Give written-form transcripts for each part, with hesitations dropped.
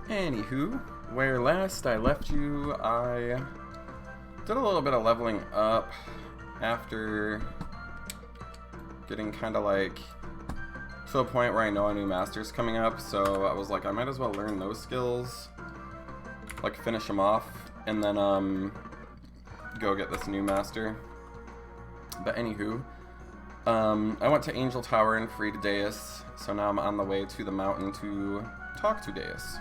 Anywho, where last I left you, I did a little bit of leveling up after getting kind of like to a point where I know a new master's coming up, so I was like, I might as well learn those skills, like finish them off, and then go get this new master. But anywho, I went to Angel Tower and freed Deus, so now I'm on the way to the mountain to talk to Deus.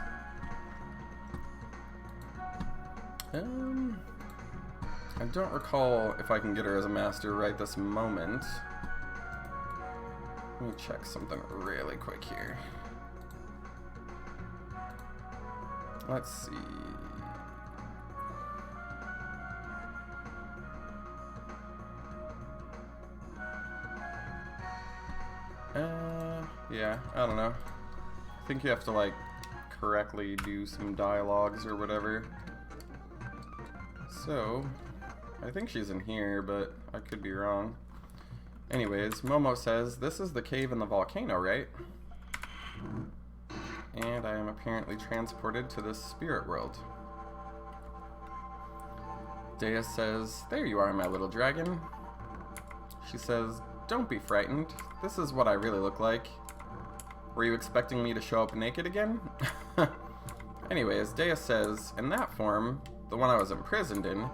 I don't recall if I can get her as a master right this moment. Let me check something really quick here. Let's see. Yeah, I don't know. I think you have to like correctly do some dialogues or whatever. So, I think she's in here, but I could be wrong. Anyways, Momo says, this is the cave in the volcano, right? And I am apparently transported to this spirit world. Deus says, there you are, my little dragon. She says, don't be frightened. This is what I really look like. Were you expecting me to show up naked again? Anyways, Deus says, in that form, the one I was imprisoned in,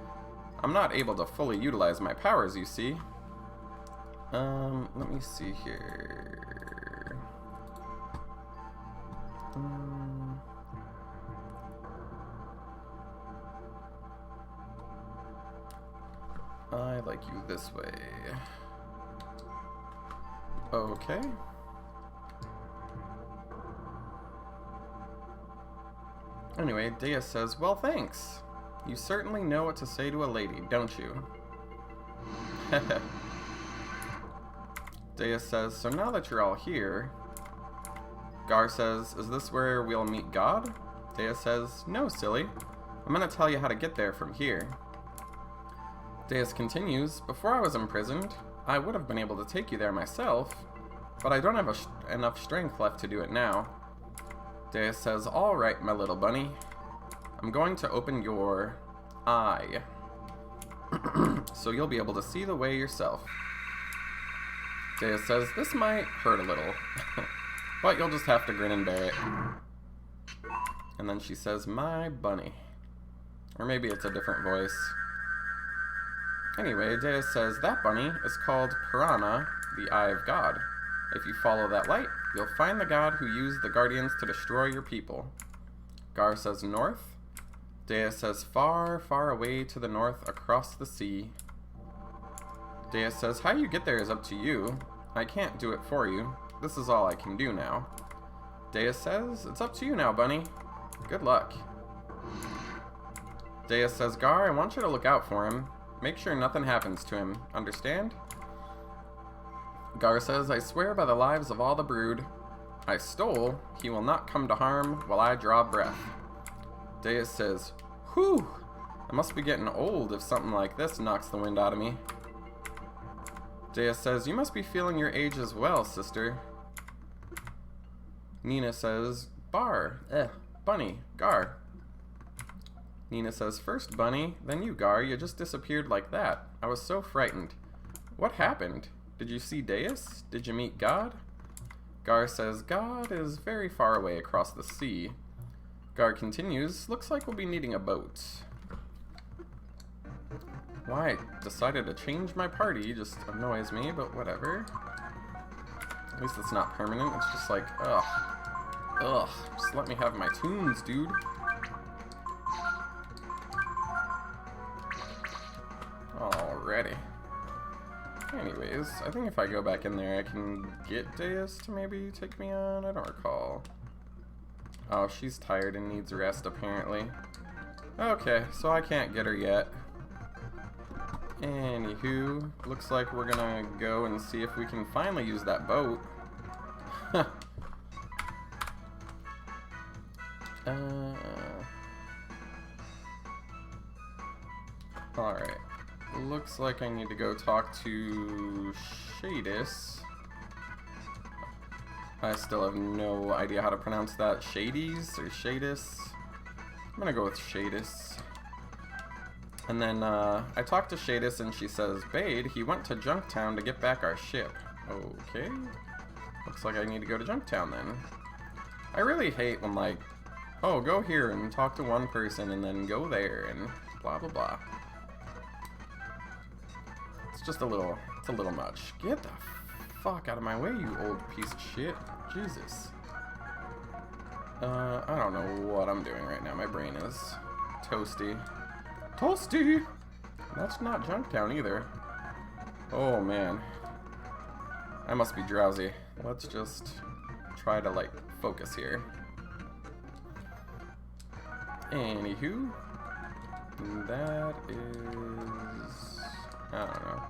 I'm not able to fully utilize my powers, you see. Let me see here. I like you this way. Okay. Anyway, Deus says, well, thanks. You certainly know what to say to a lady, don't you? Heh. Deus says, so now that you're all here... Gar says, is this where we'll meet God? Deus says, no, silly. I'm gonna tell you how to get there from here. Deus continues, before I was imprisoned, I would have been able to take you there myself, but I don't have enough strength left to do it now. Deus says, all right, my little bunny. I'm going to open your eye, so you'll be able to see the way yourself. Deus says, this might hurt a little, but you'll just have to grin and bear it. And then she says, my bunny. Or maybe it's a different voice. Anyway, Deus says, that bunny is called Piranha, the Eye of God. If you follow that light, you'll find the god who used the guardians to destroy your people. Gar says, north. Deus says, far, far away to the north across the sea. Deus says, how you get there is up to you. I can't do it for you. This is all I can do now. Deus says, it's up to you now, bunny. Good luck. Deus says, Gar, I want you to look out for him. Make sure nothing happens to him. Understand? Gar says, I swear by the lives of all the brood I stole, he will not come to harm while I draw breath. Deus says, whew, I must be getting old if something like this knocks the wind out of me. Deus says, you must be feeling your age as well, sister. Nina says, Bunny, Gar. Nina says, first Bunny, then you, Gar, you just disappeared like that. I was so frightened. What happened? Did you see Deus? Did you meet God? Gar says, God is very far away across the sea. Gar continues, looks like we'll be needing a boat. Why I decided to change my party just annoys me, but whatever. At least it's not permanent, it's just like, ugh. Ugh, just let me have my tunes, dude. Alrighty. Anyways, I think if I go back in there, I can get Deus to maybe take me on? I don't recall. Oh, she's tired and needs rest, apparently. Okay, so I can't get her yet. Anywho, looks like we're gonna go and see if we can finally use that boat. Alright. Looks like I need to go talk to Shadis. I still have no idea how to pronounce that. Shades or Shadis? I'm gonna go with Shadis. And then I talked to Shadis and she says, Bade, he went to Junktown to get back our ship. Okay. Looks like I need to go to Junktown then. I really hate when like, oh, go here and talk to one person and then go there and blah blah blah. It's just a little, it's a little much. Get the fuck out of my way, you old piece of shit. Jesus. I don't know what I'm doing right now. My brain is toasty. Toasty! That's not Junktown either. Oh man. I must be drowsy. Let's just try to like focus here. Anywho, that is, I don't know.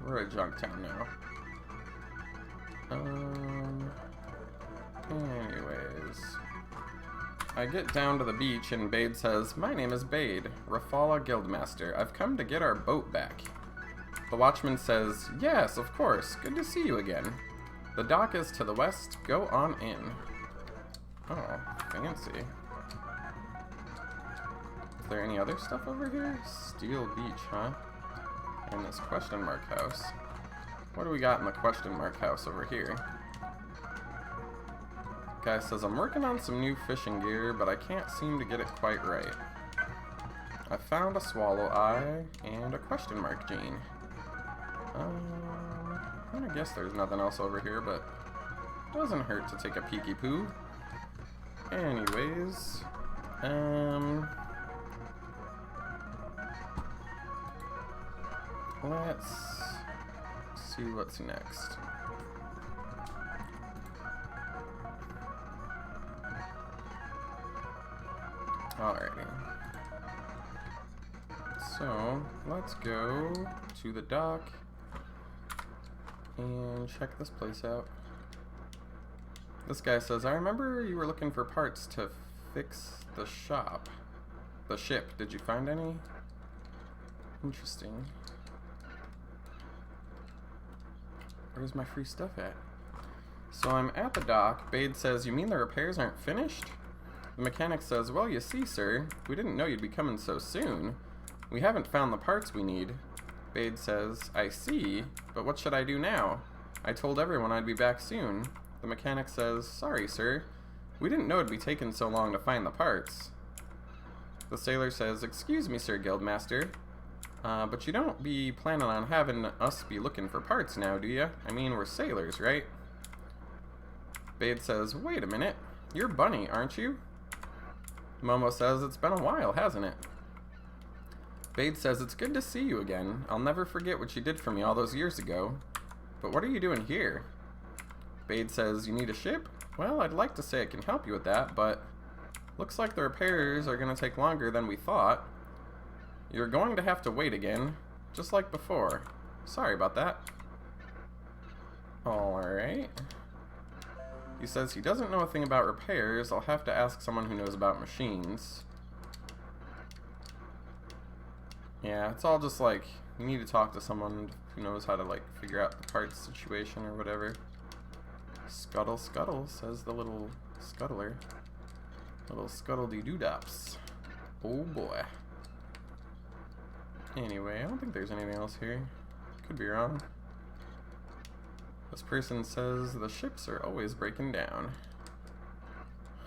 We're at Junktown now. Anyways, I get down to the beach and Bade says, my name is Bade, Rafala Guildmaster. I've come to get our boat back. The watchman says, yes, of course. Good to see you again. The dock is to the west. Go on in. Oh, fancy. Is there any other stuff over here? Steel Beach, huh? And this question mark house. What do we got in the question mark house over here? Guy says, I'm working on some new fishing gear, but I can't seem to get it quite right. I found a swallow eye and a question mark gene. I guess there's nothing else over here, but doesn't hurt to take a peeky poo. Anyways, let's see what's next. Alrighty. So, let's go to the dock and check this place out. This guy says, I remember you were looking for parts to fix the shop. The ship. Did you find any? Interesting. Where's my free stuff at? So I'm at the dock. Bade says, you mean the repairs aren't finished? The mechanic says, well, you see, sir, we didn't know you'd be coming so soon. We haven't found the parts we need. Bade says, I see, but what should I do now? I told everyone I'd be back soon. The mechanic says, sorry, sir. We didn't know it'd be taking so long to find the parts. The sailor says, excuse me, Sir Guildmaster, but you don't be planning on having us be looking for parts now, do you? I mean, we're sailors, right? Bade says, wait a minute. You're Bunny, aren't you? Momo says, it's been a while, hasn't it? Bade says, it's good to see you again. I'll never forget what you did for me all those years ago. But what are you doing here? Bade says, you need a ship? Well, I'd like to say I can help you with that, but looks like the repairs are going to take longer than we thought. You're going to have to wait again, just like before. Sorry about that. Alright. He says he doesn't know a thing about repairs. I'll have to ask someone who knows about machines. Yeah, it's all just like, you need to talk to someone who knows how to like figure out the parts situation or whatever. Scuttle, scuttle, says the little scuttler. Little scuttle-dee-doo-dops. Oh boy. Anyway, I don't think there's anything else here. Could be wrong. This person says the ships are always breaking down.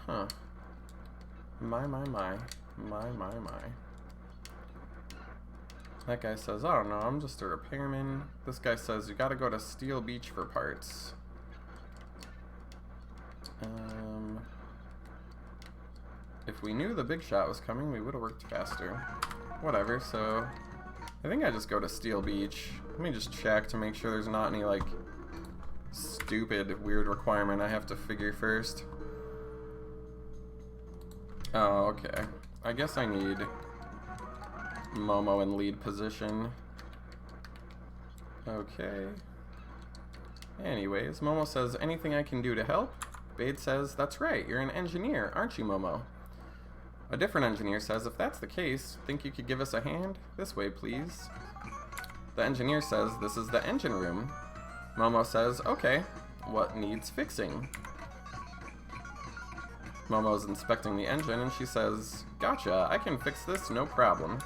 Huh. My, my, my. My, my, my. That guy says, I don't know, I'm just a repairman. This guy says, you gotta go to Steel Beach for parts. If we knew the big shot was coming, we would have worked faster. Whatever, so I think I just go to Steel Beach. Let me just check to make sure there's not any, like, stupid, weird requirement I have to figure first. Oh, okay. I guess I need Momo in lead position. Okay. Anyways, Momo says, anything I can do to help? Bade says, that's right, you're an engineer, aren't you, Momo? A different engineer says, if that's the case, think you could give us a hand? This way, please. The engineer says, this is the engine room. Momo says, okay, what needs fixing? Momo's inspecting the engine and she says, "Gotcha, I can fix this, no problem."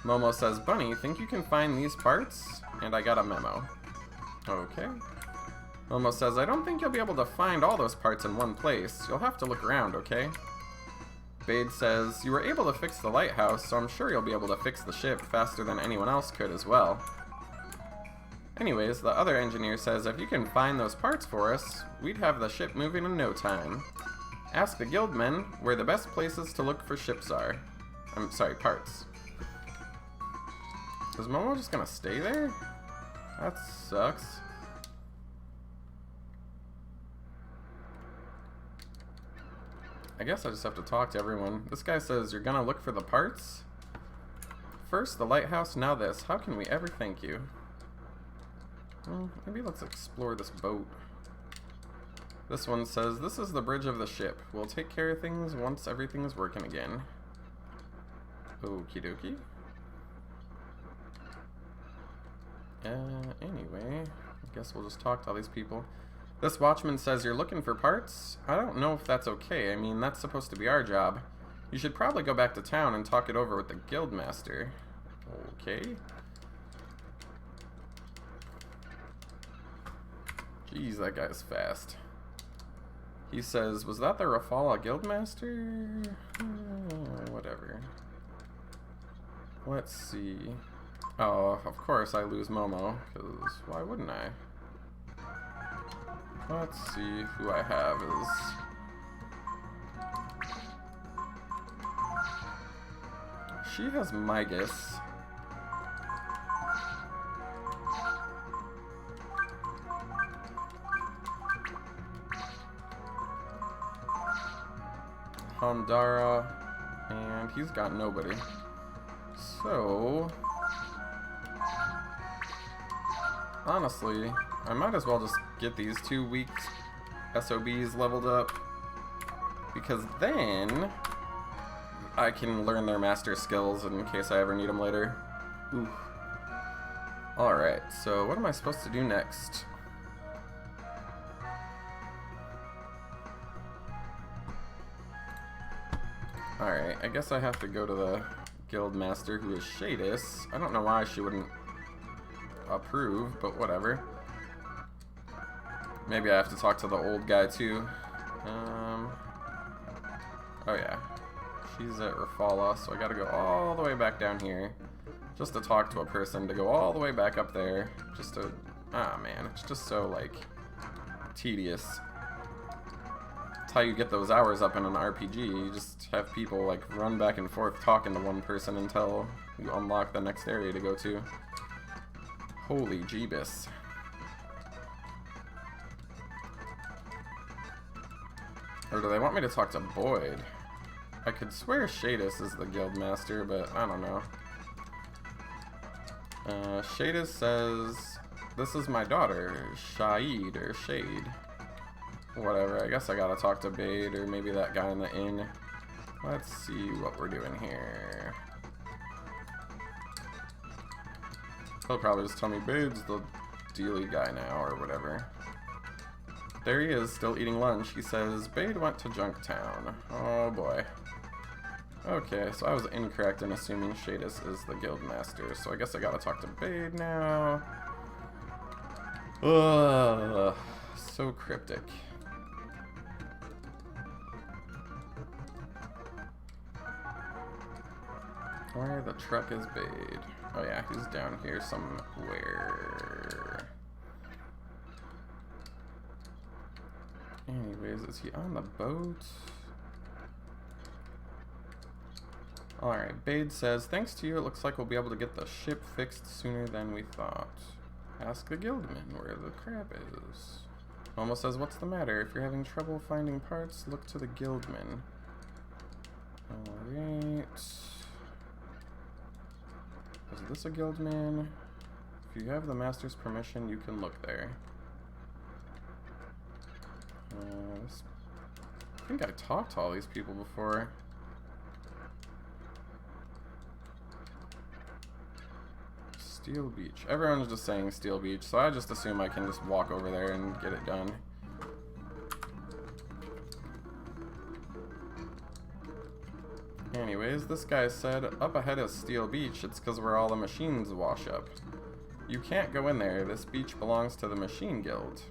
Momo says, "Bunny, think you can find these parts?" And I got a memo. Okay. Momo says, "I don't think you'll be able to find all those parts in one place. You'll have to look around, okay?" Bade says, "You were able to fix the lighthouse, so I'm sure you'll be able to fix the ship faster than anyone else could as well." Anyways, the other engineer says, "If you can find those parts for us, we'd have the ship moving in no time. Ask the guildmen where the best places to look for ships are." I'm sorry, parts. Is Momo just gonna stay there? That sucks. I guess I just have to talk to everyone. This guy says, "You're gonna look for the parts? First the lighthouse, now this. How can we ever thank you?" Well, maybe let's explore this boat. This one says, "This is the bridge of the ship. We'll take care of things once everything's working again." Okie dokie. Anyway, I guess we'll just talk to all these people. This watchman says, "You're looking for parts? I don't know if that's okay. I mean, that's supposed to be our job. You should probably go back to town and talk it over with the guildmaster." Okay. Jeez, that guy's fast. He says, "Was that the Rafala guildmaster?" Whatever. Let's see. Oh, of course I lose Momo, because why wouldn't I? Let's see who I have is... She has Migas. Hondara, and he's got nobody. So... honestly, I might as well just get these 2 weak SOBs leveled up, because then I can learn their master skills in case I ever need them later. Ooh. Alright, so what am I supposed to do next? Alright, I guess I have to go to the guild master, who is Shadis. I don't know why she wouldn't approve, but whatever. Maybe I have to talk to the old guy too. Oh yeah, she's at Rafala, so I gotta go all the way back down here just to talk to a person, to go all the way back up there just to... ah man, it's just so like tedious. That's how you get those hours up in an RPG. You just have people like run back and forth talking to one person until you unlock the next area to go to. Holy Jeebus. Or do they want me to talk to Boyd? I could swear Shadis is the guild master, but I don't know. Shadis says, "This is my daughter, Shade or Shade." Whatever, I guess I gotta talk to Bade or maybe that guy in the inn. Let's see what we're doing here. He'll probably just tell me Bade's the dealy guy now or whatever. There he is, still eating lunch. He says, "Bade went to Junktown." Oh boy. Okay, so I was incorrect in assuming Shadis is the guild master, so I guess I gotta talk to Bade now. Ugh, so cryptic. Where the truck is Bade? Oh yeah, he's down here somewhere. Anyways, is he on the boat? Alright, Bade says, "Thanks to you, it looks like we'll be able to get the ship fixed sooner than we thought. Ask the guildman where the crab is." Momo says, "What's the matter? If you're having trouble finding parts, look to the guildman." Alright. Is this a guildman? If you have the master's permission, you can look there. I think I talked to all these people before. Steel Beach. Everyone's just saying Steel Beach, so I just assume I can just walk over there and get it done. Anyways, this guy said, up ahead is Steel Beach. It's because where all the machines wash up. You can't go in there. This beach belongs to the Machine Guild.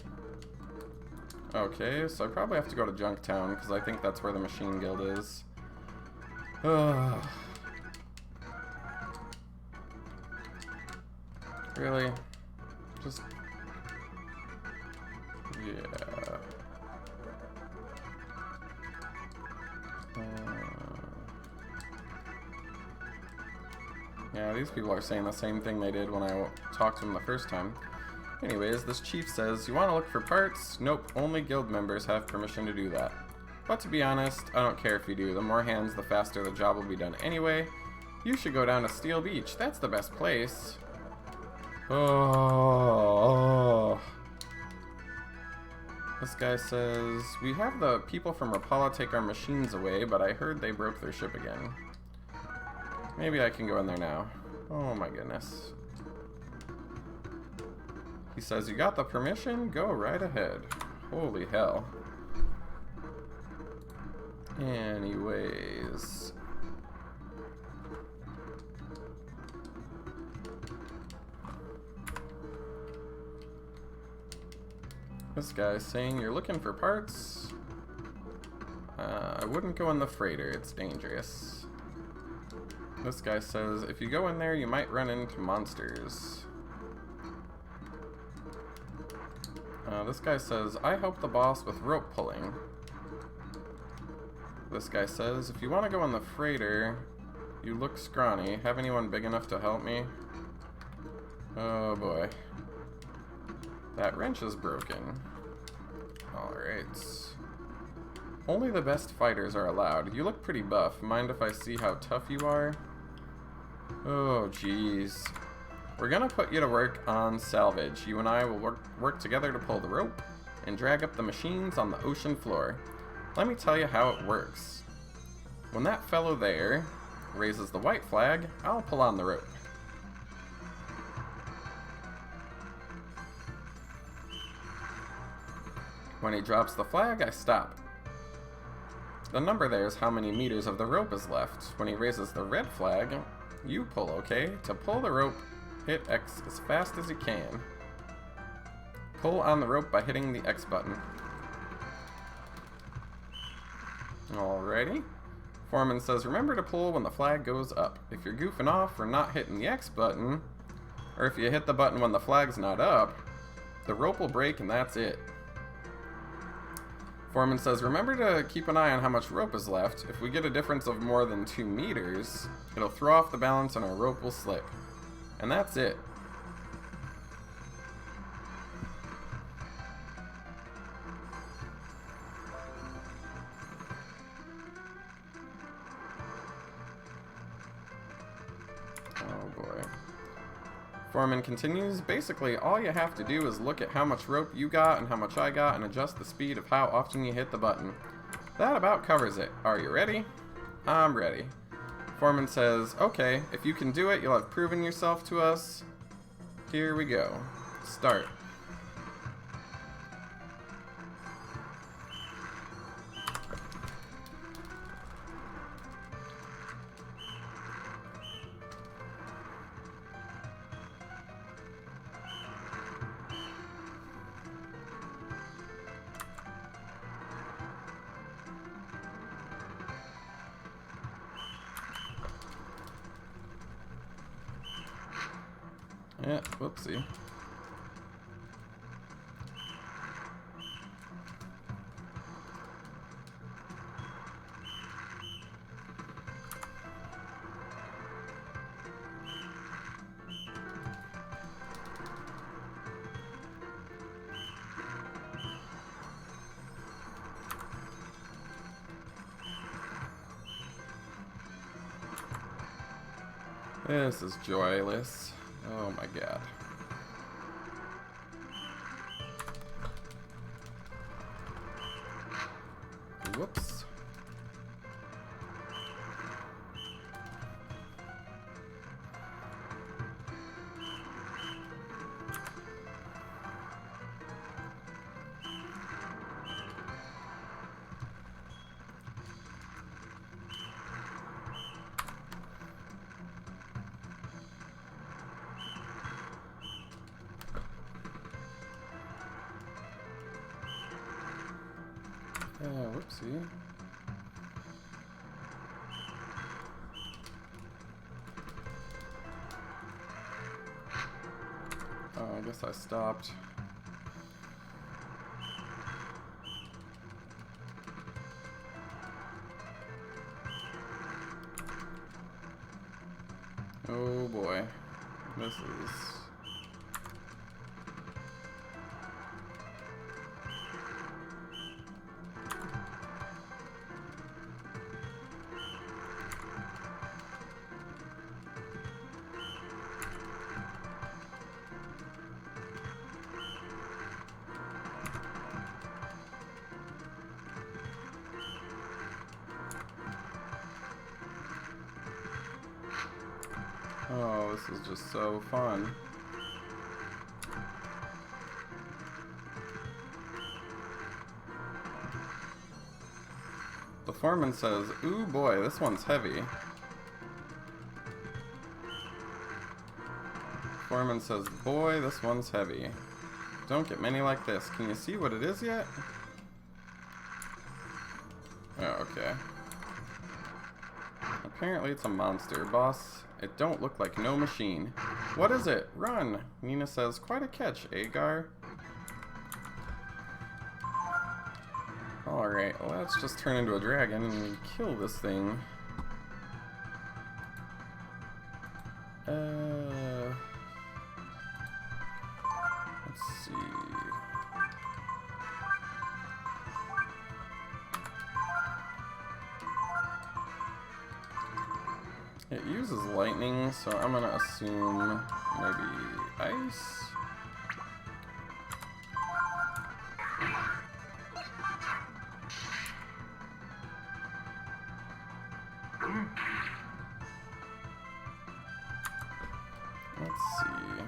Okay, so I probably have to go to Junktown, because I think that's where the Machine Guild is. Ugh. Really? Just... yeah. Yeah, these people are saying the same thing they did when I talked to them the first time. Anyways, this chief says, you want to look for parts? Nope, only guild members have permission to do that. But to be honest, I don't care if you do. The more hands, the faster the job will be done anyway. You should go down to Steel Beach. That's the best place. Oh. This guy says, we have the people from Rapala take our machines away, but I heard they broke their ship again. Maybe I can go in there now. Oh my goodness. He says, you got the permission? Go right ahead. Holy hell. Anyways. This guy's saying, you're looking for parts? I wouldn't go in the freighter, it's dangerous. This guy says, if you go in there, you might run into monsters. This guy says, I help the boss with rope pulling. This guy says, if you want to go in the freighter, you look scrawny. Have anyone big enough to help me? Oh boy. That wrench is broken. Alright. Only the best fighters are allowed. You look pretty buff. Mind if I see how tough you are? Oh, jeez. We're gonna put you to work on salvage. You and I will work together to pull the rope and drag up the machines on the ocean floor. Let me tell you how it works. When that fellow there raises the white flag, I'll pull on the rope. When he drops the flag, I stop. The number there is how many meters of the rope is left. When he raises the red flag, you pull, okay? To pull the rope, hit X as fast as you can. Pull on the rope by hitting the X button. Alrighty. Foreman says, remember to pull when the flag goes up. If you're goofing off or not hitting the X button, or if you hit the button when the flag's not up, the rope will break and that's it. Foreman says, remember to keep an eye on how much rope is left. If we get a difference of more than 2 meters, it'll throw off the balance and our rope will slip. And that's it. Oh boy. Foreman continues, basically all you have to do is look at how much rope you got and how much I got and adjust the speed of how often you hit the button. That about covers it. Are you ready? I'm ready. Foreman says, okay, if you can do it, you'll have proven yourself to us. Here we go. Start. Yeah, whoopsie. This is joyless. Oh my god. Whoops. Whoopsie. Oh, I guess I stopped. Oh boy. This is... Oh, this is just so fun. The foreman says, "Ooh boy, this one's heavy." Foreman says, "Boy, this one's heavy. Don't get many like this. Can you see what it is yet?" Oh, okay. Apparently it's a monster. Boss, it don't look like no machine. What is it? Run! Nina says, "Quite a catch, Gar?" Alright, let's just turn into a dragon and kill this thing. Let's see. It uses lightning, so I'm gonna assume maybe ice. Let's see.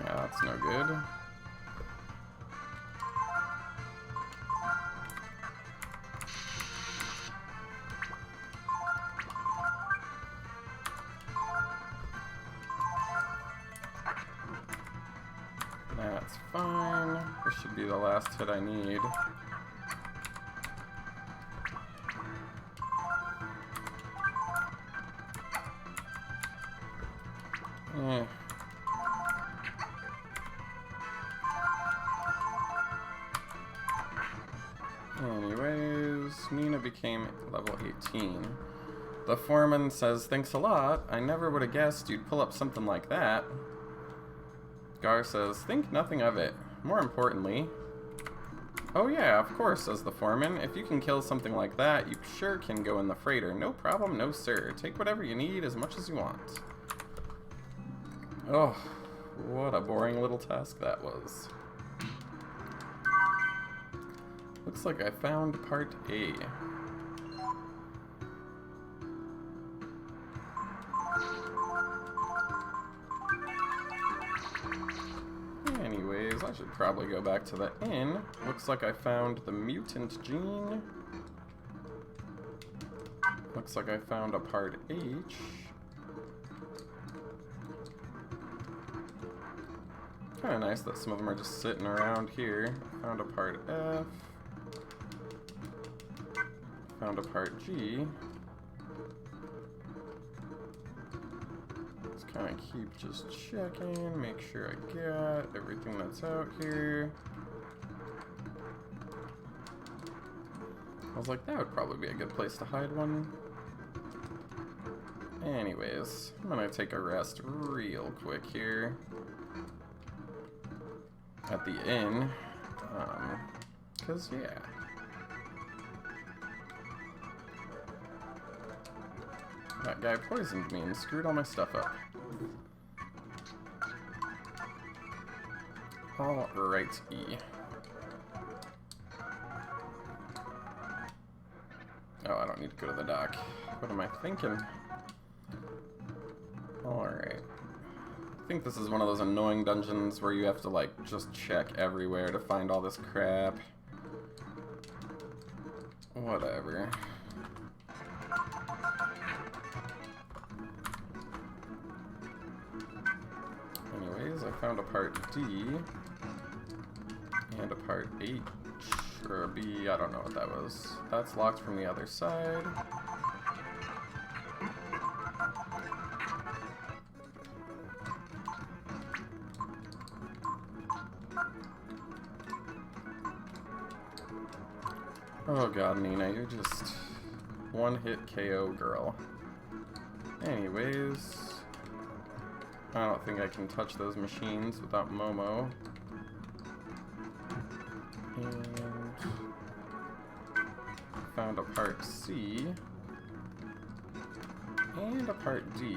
Yeah, that's no good. That's fine. This should be the last hit I need. Eh. Anyways, Nina became level 18. The foreman says, "Thanks a lot. I never would have guessed you'd pull up something like that." Gar says, "Think nothing of it. More importantly..." "Oh yeah, of course," says the foreman. "If you can kill something like that, you sure can go in the freighter. No problem, no sir. Take whatever you need as much as you want." Oh, what a boring little task that was. Looks like I found part A. Anyways, I should probably go back to the inn. Looks like I found the mutant gene. Looks like I found a part H. Kinda nice that some of them are just sitting around here. Found a part F. Found a part G. Let's kind of keep just checking, make sure I got everything that's out here. I was like, that would probably be a good place to hide one. Anyways, I'm gonna take a rest real quick here at the inn, 'cause yeah. That guy poisoned me and screwed all my stuff up. Alrighty. Oh, I don't need to go to the dock. What am I thinking? Alright. I think this is one of those annoying dungeons where you have to, like, just check everywhere to find all this crap. Whatever. Anyways, I found a part D and a part H or a B, I don't know what that was. That's locked from the other side. Oh god, Nina, you're just one-hit KO girl. Anyways, I don't think I can touch those machines without Momo. And found a part C and a part D.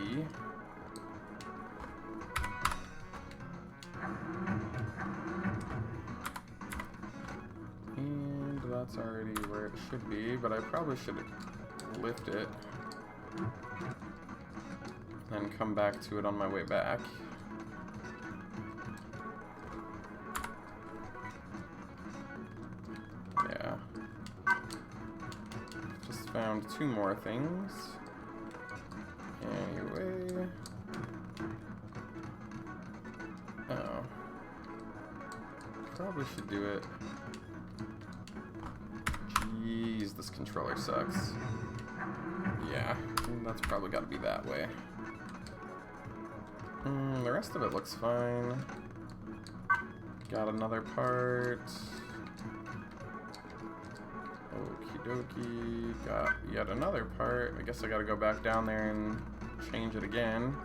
And that's already where it should be, but I probably should lift it and come back to it on my way back. Yeah. Just found two more things. Anyway. Oh. Probably should do it. Jeez, this controller sucks. Yeah, that's probably got to be that way. The rest of it looks fine. Got another part. Okie dokie. Got yet another part. I guess I gotta go back down there and change it again.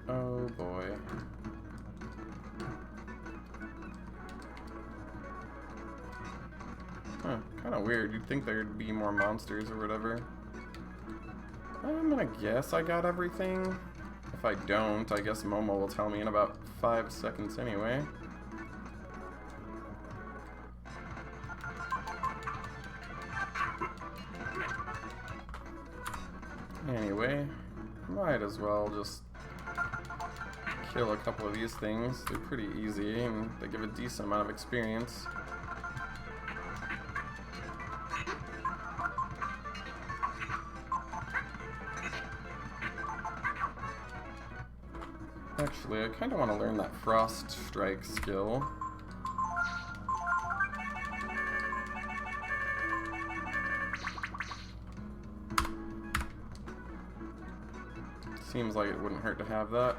Oh boy. Huh, kinda weird. You'd think there'd be more monsters or whatever. I'm gonna guess I got everything. If I don't, I guess Momo will tell me in about 5 seconds anyway. Anyway, might as well just kill a couple of these things. They're pretty easy and they give a decent amount of experience. Actually, I kind of want to learn that Frost Strike skill. Seems like it wouldn't hurt to have that.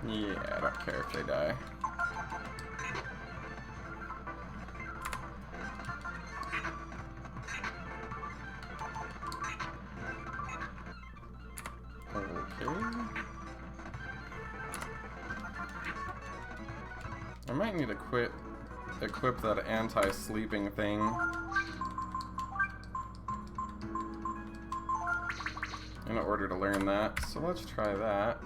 Yeah, I don't care if they die. Okay. I might need to equip that anti-sleeping thing. In order to learn that. So let's try that.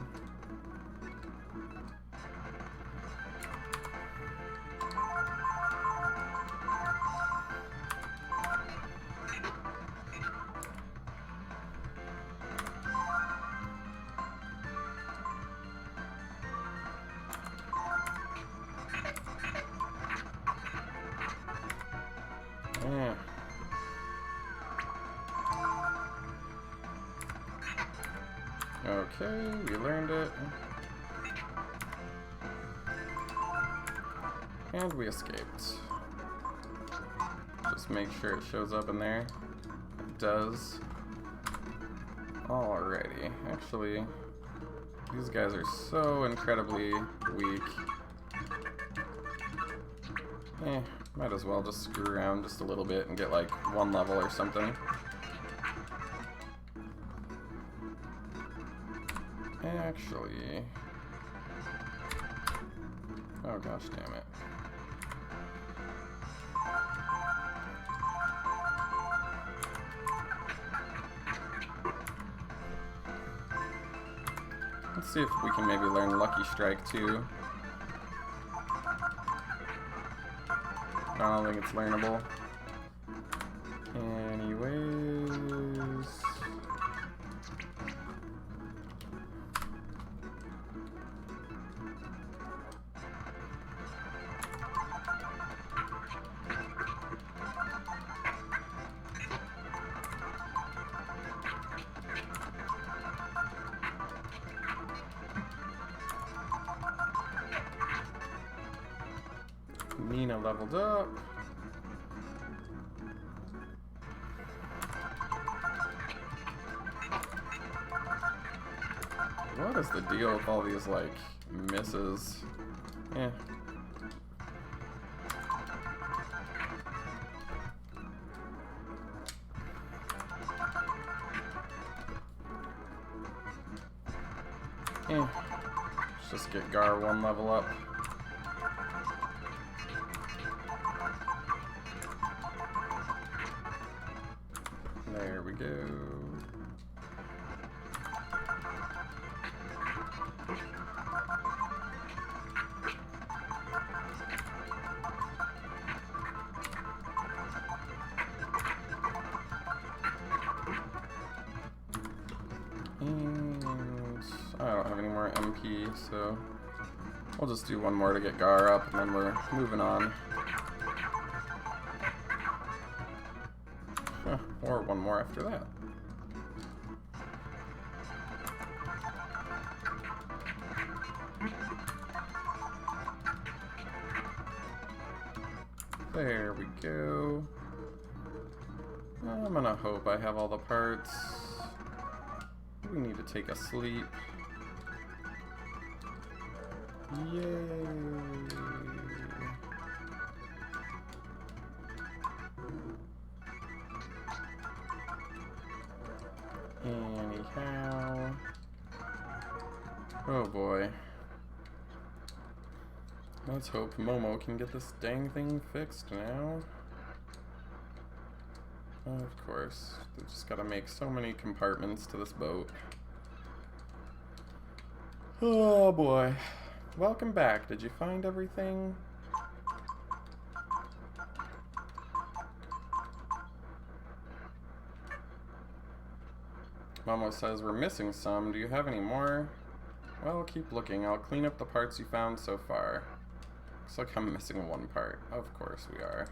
Yeah. Okay, we learned it. And we escaped. Just make sure it shows up in there. It does. Alrighty. Actually, these guys are so incredibly weak. Might as well just screw around just a little bit and get like 1 level or something. Actually... oh gosh, damn it. Let's see if we can maybe learn Lucky Strike too. I don't think it's learnable. Anyways. Nina leveled up. What is the deal with all these, like, misses? Eh. Let's just get Gar one level up. There we go. And I don't have any more MP, so we'll just do one more to get Gar up, and then we're moving on. Or one more after that. There we go. I'm gonna hope I have all the parts. We need to take a sleep. Yay! Anyhow. Oh boy. Let's hope Momo can get this dang thing fixed now. Of course. They just gotta make so many compartments to this boat. Oh boy. Welcome back. Did you find everything? Momo says we're missing some. Do you have any more? Well, keep looking. I'll clean up the parts you found so far. Looks like I'm missing one part. Of course we are.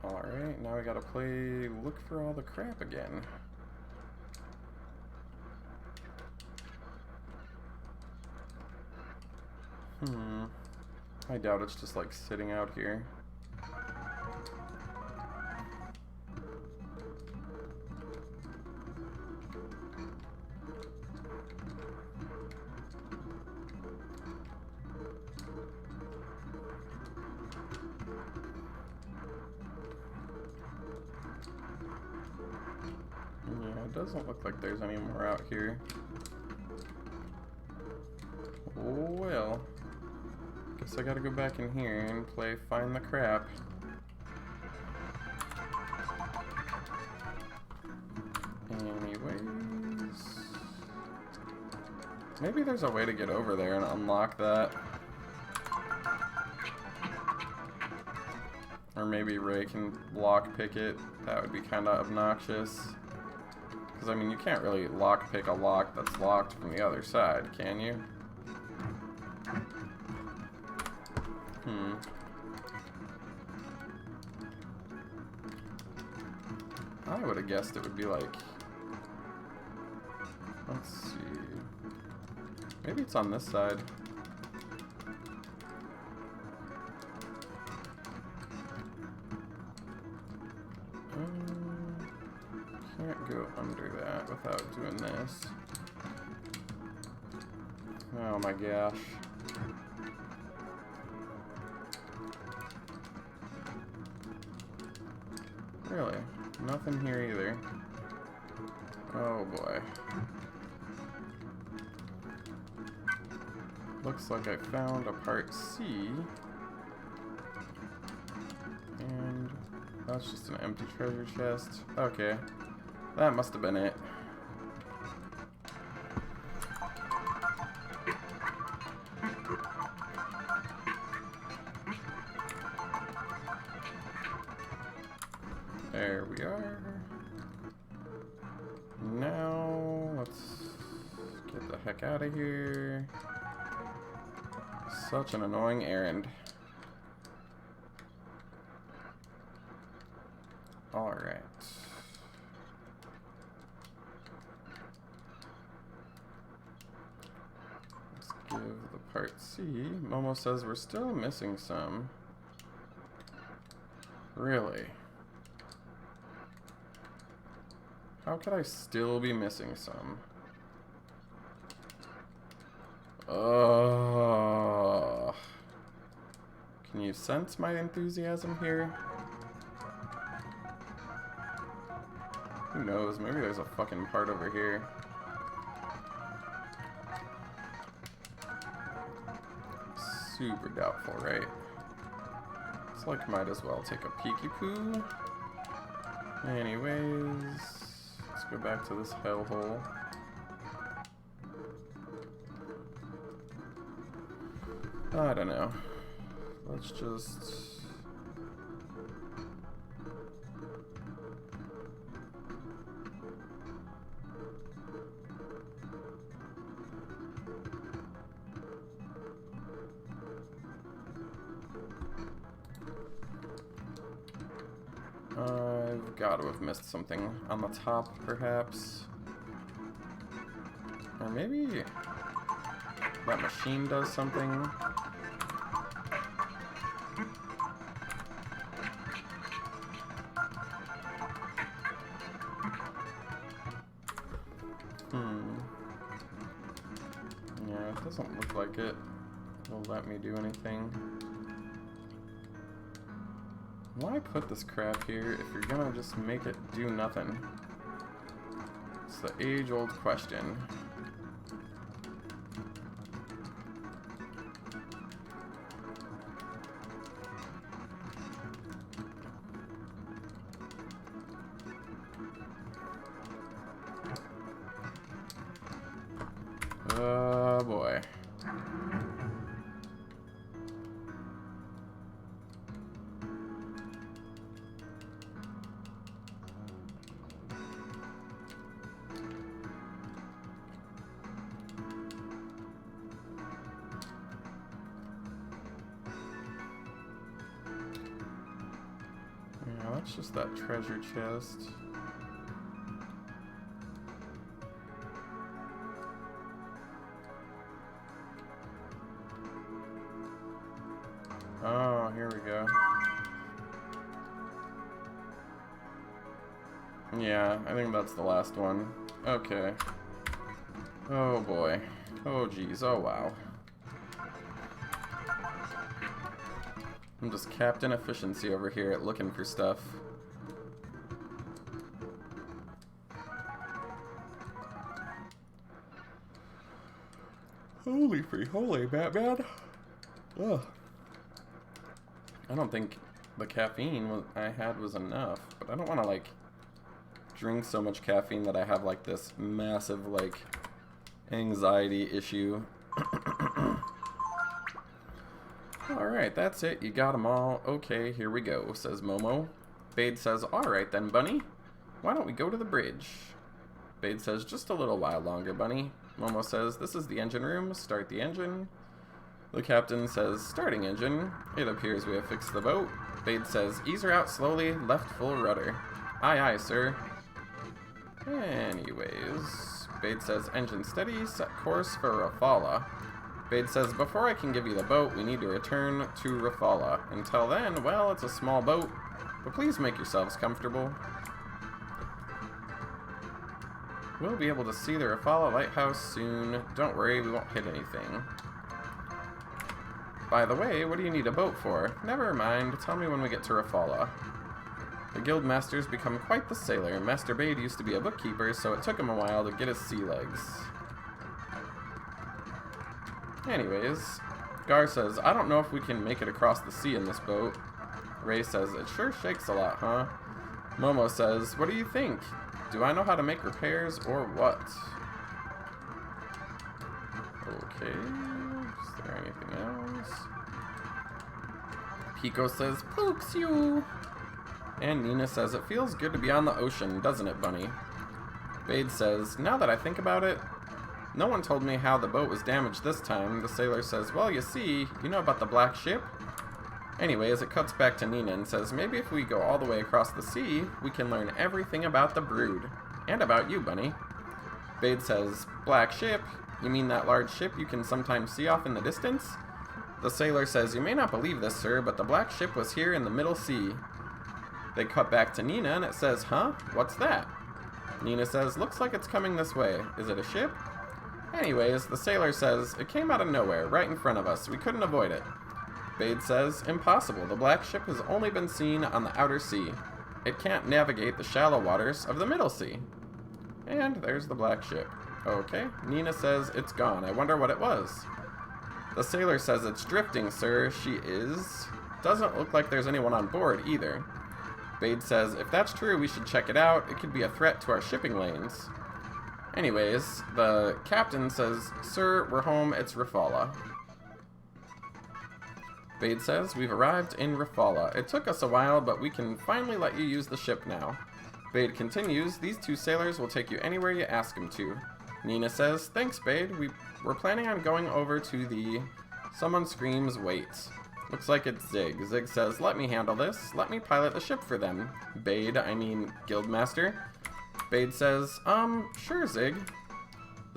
Alright, now we gotta play look for all the crap again. I doubt it's just like sitting out here. Yeah, it doesn't look like there's any more out here. Oh well. Guess I gotta go back in here and play Find the Crap. Anyways. Maybe there's a way to get over there and unlock that. Or maybe Ray can lockpick it. That would be kind of obnoxious. Because, I mean, you can't really lockpick a lock that's locked from the other side, can you? I would have guessed it would be like... Let's see... Maybe it's on this side. Can't go under that without doing this. Oh my gosh. Really? Nothing here either. Oh boy. Looks like I found a part C. And that's just an empty treasure chest. Okay. That must have been it. There we are. Now, let's get the heck out of here. Such an annoying errand. Alright. Let's give the part C. Momo says we're still missing some. Really? How could I still be missing some? Ugh. Can you sense my enthusiasm here? Who knows? Maybe there's a fucking part over here. Super doubtful, right? It's like might as well take a peeky poo. Anyways, let's go back to this hellhole. I don't know. Let's just... I've got to have missed something on the top, perhaps. Or maybe that machine does something. Yeah, it doesn't look like it will let me do anything. Why put this crap here if you're gonna just make it do nothing? It's the age-old question. Oh boy. Yeah, that's just that treasure chest. Oh, here we go. Yeah, I think that's the last one. Okay. Oh boy. Oh geez, oh wow. I'm just Captain Efficiency over here at looking for stuff. Holy free holy, Batman. Ugh. I don't think the caffeine I had was enough, but I don't want to, like, drink so much caffeine that I have, like, this massive, like, anxiety issue. Alright, that's it. You got them all. Okay, here we go, says Momo. Bade says, alright then, Bunny. Why don't we go to the bridge? Bade says, just a little while longer, Bunny. Momo says, this is the engine room. Start the engine. The captain says, starting engine. It appears we have fixed the boat. Bade says, ease her out slowly, left full rudder. Aye, aye, sir. Anyways, Bade says, engine steady, set course for Rafala. Bade says, before I can give you the boat, we need to return to Rafala. Until then, well, it's a small boat, but please make yourselves comfortable. We'll be able to see the Rafala lighthouse soon. Don't worry, we won't hit anything. By the way, what do you need a boat for? Never mind, tell me when we get to Rafala. The guild master's become quite the sailor. Master Bade used to be a bookkeeper, so it took him a while to get his sea legs. Anyways, Gar says, I don't know if we can make it across the sea in this boat. Ray says, it sure shakes a lot, huh? Momo says, what do you think? Do I know how to make repairs or what? Okay. Is there anything else? Pico says, pooks you. And Nina says, it feels good to be on the ocean, doesn't it, Bunny? Bade says, now that I think about it, no one told me how the boat was damaged this time. The sailor says, well, you see, you know about the black ship? Anyways, it cuts back to Nina and says, maybe if we go all the way across the sea, we can learn everything about the Brood. And about you, Bunny. Bade says, black ship? You mean that large ship you can sometimes see off in the distance? The sailor says, you may not believe this, sir, but the black ship was here in the middle sea. They cut back to Nina and it says, huh? What's that? Nina says, looks like it's coming this way. Is it a ship? Anyways, the sailor says, it came out of nowhere, right in front of us. We couldn't avoid it. Bade says, impossible. The black ship has only been seen on the outer sea. It can't navigate the shallow waters of the middle sea. And there's the black ship. Okay, Nina says, it's gone. I wonder what it was. The sailor says, it's drifting, sir. She is. Doesn't look like there's anyone on board either. Bade says, if that's true, we should check it out. It could be a threat to our shipping lanes. Anyways, the captain says, sir, we're home. It's Rafala. Bade says, we've arrived in Rafala. It took us a while, but we can finally let you use the ship now. Bade continues, these two sailors will take you anywhere you ask them to. Nina says, thanks, Bade. We're planning on going over to the... Someone screams, wait. Looks like it's Zig. Zig says, let me handle this. Let me pilot the ship for them. Bade, I mean, Guildmaster. Bade says, sure, Zig.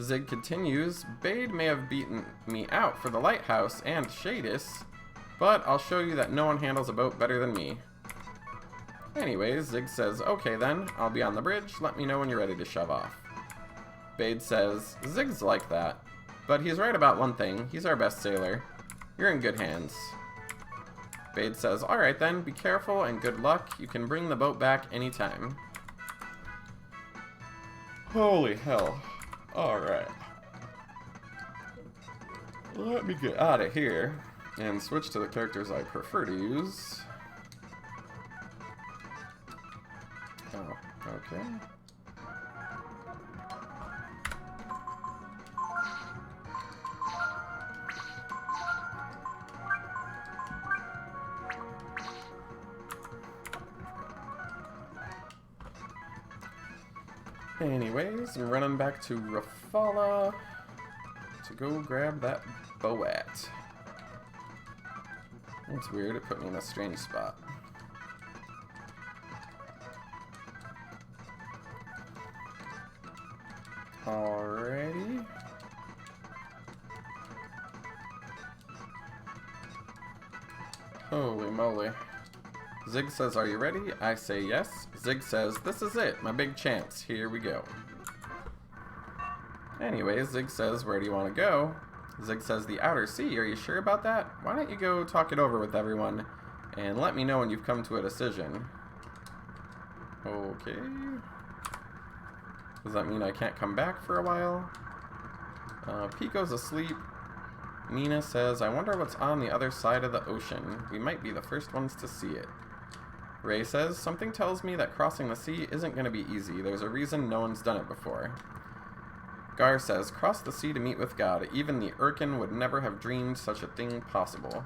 Zig continues, Bade may have beaten me out for the lighthouse and Shadis, but I'll show you that no one handles a boat better than me. Anyways, Zig says, okay then, I'll be on the bridge. Let me know when you're ready to shove off. Bade says, Zig's like that, but he's right about one thing. He's our best sailor. You're in good hands. Bade says, alright then, be careful and good luck. You can bring the boat back anytime. Holy hell. Alright. Let me get out of here and switch to the characters I prefer to use. Oh, okay. Anyways, I'm running back to Rafala to go grab that Boat. That's weird, it put me in a strange spot. Alrighty. Holy moly. Zig says, are you ready? I say yes. Zig says, this is it, my big chance. Here we go. Anyways, Zig says, where do you want to go? Zig says, the outer sea. Are you sure about that? Why don't you go talk it over with everyone and let me know when you've come to a decision. Okay. Does that mean I can't come back for a while? Pico's asleep. Nina says, I wonder what's on the other side of the ocean. We might be the first ones to see it. Ray says, something tells me that crossing the sea isn't going to be easy. There's a reason no one's done it before. Gar says, cross the sea to meet with God. Even the Urkin would never have dreamed such a thing possible.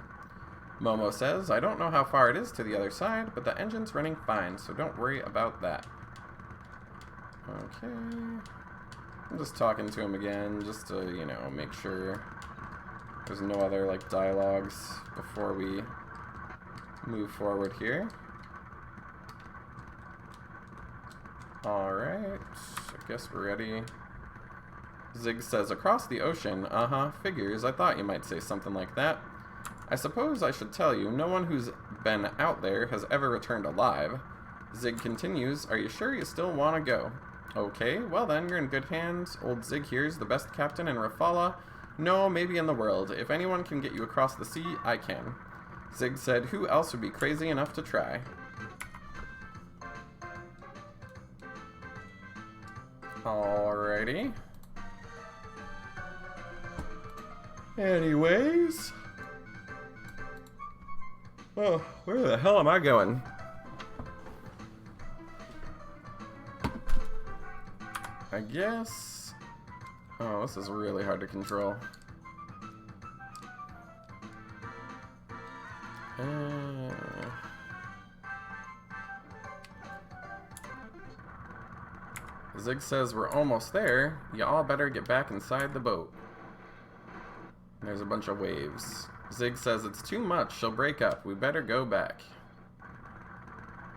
Momo says, I don't know how far it is to the other side, but the engine's running fine, so don't worry about that. Okay. I'm just talking to him again, just to, you know, make sure there's no other, like, dialogues before we move forward here. Alright, I guess we're ready. Zig says, across the ocean, figures, I thought you might say something like that. I suppose I should tell you, no one who's been out there has ever returned alive. Zig continues, are you sure you still want to go? Okay, well then, you're in good hands. Old Zig here's the best captain in Rafala. No, maybe in the world. If anyone can get you across the sea, I can. Zig said, who else would be crazy enough to try? Alrighty. Anyways. Oh, where the hell am I going? I guess... Oh, this is really hard to control. Zig says we're almost there. You all better get back inside the boat. There's a bunch of waves. Zig says it's too much. She'll break up. We better go back.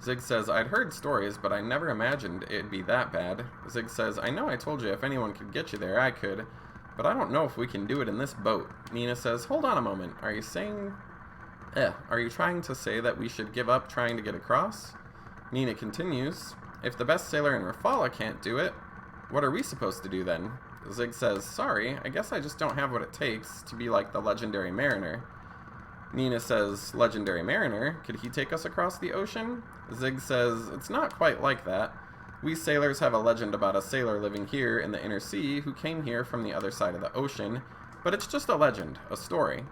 Zig says, I'd heard stories, but I never imagined it'd be that bad. Zig says, I know I told you if anyone could get you there, I could. But I don't know if we can do it in this boat. Nina says, hold on a moment. Are you trying to say that we should give up trying to get across? Nina continues, if the best sailor in Rafala can't do it, what are we supposed to do then? Zig says, sorry, I guess I just don't have what it takes to be like the legendary mariner. Nina says, legendary mariner? Could he take us across the ocean? Zig says, it's not quite like that. We sailors have a legend about a sailor living here in the inner sea who came here from the other side of the ocean, but it's just a legend, a story.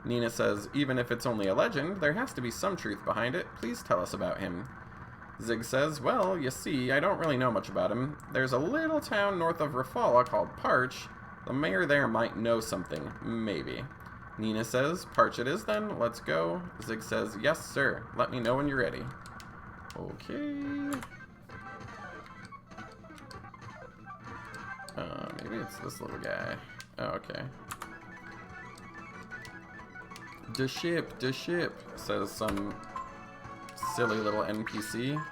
Nina says, even if it's only a legend, there has to be some truth behind it. Please tell us about him. Zig says, well, you see, I don't really know much about him. There's a little town north of Rafala called Parch. The mayor there might know something, maybe. Nina says, Parch it is then, let's go. Zig says, yes sir, let me know when you're ready. Okay. Maybe it's this little guy. Oh, okay. The ship, says some silly little NPC.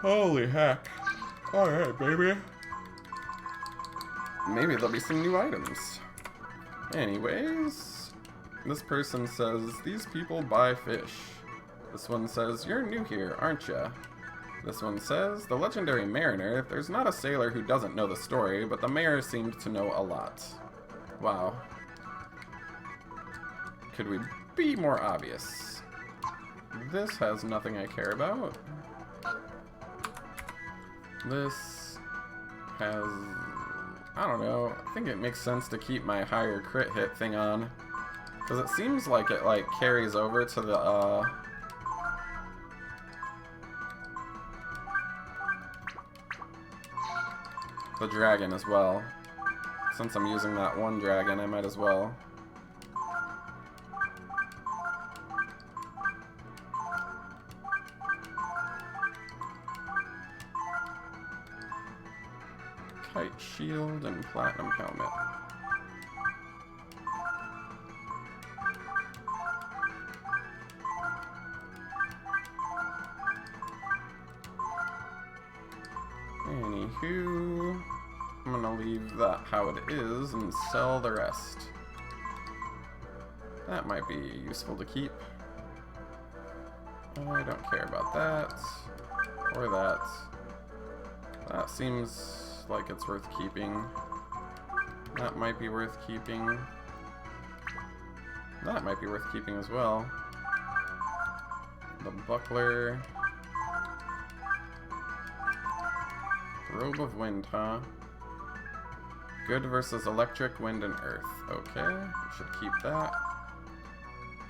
Holy heck. Alright, baby. Maybe there'll be some new items. Anyways, this person says, these people buy fish. This one says, you're new here, aren't ya? This one says, the legendary mariner, there's not a sailor who doesn't know the story, but the mayor seemed to know a lot. Wow. Could we be more obvious? This has nothing I care about. This has... I don't know. I think it makes sense to keep my higher crit hit thing on. Because it seems like it, carries over to the dragon as well. Since I'm using that one dragon, I might as well. Kite shield and platinum helmet. Anywho, I'm gonna leave that how it is and sell the rest. That might be useful to keep. I don't care about that. Or that. That seems like it's worth keeping. That might be worth keeping. That might be worth keeping as well. The buckler. Robe of wind, huh? Good versus electric, wind, and earth. Okay, we should keep that.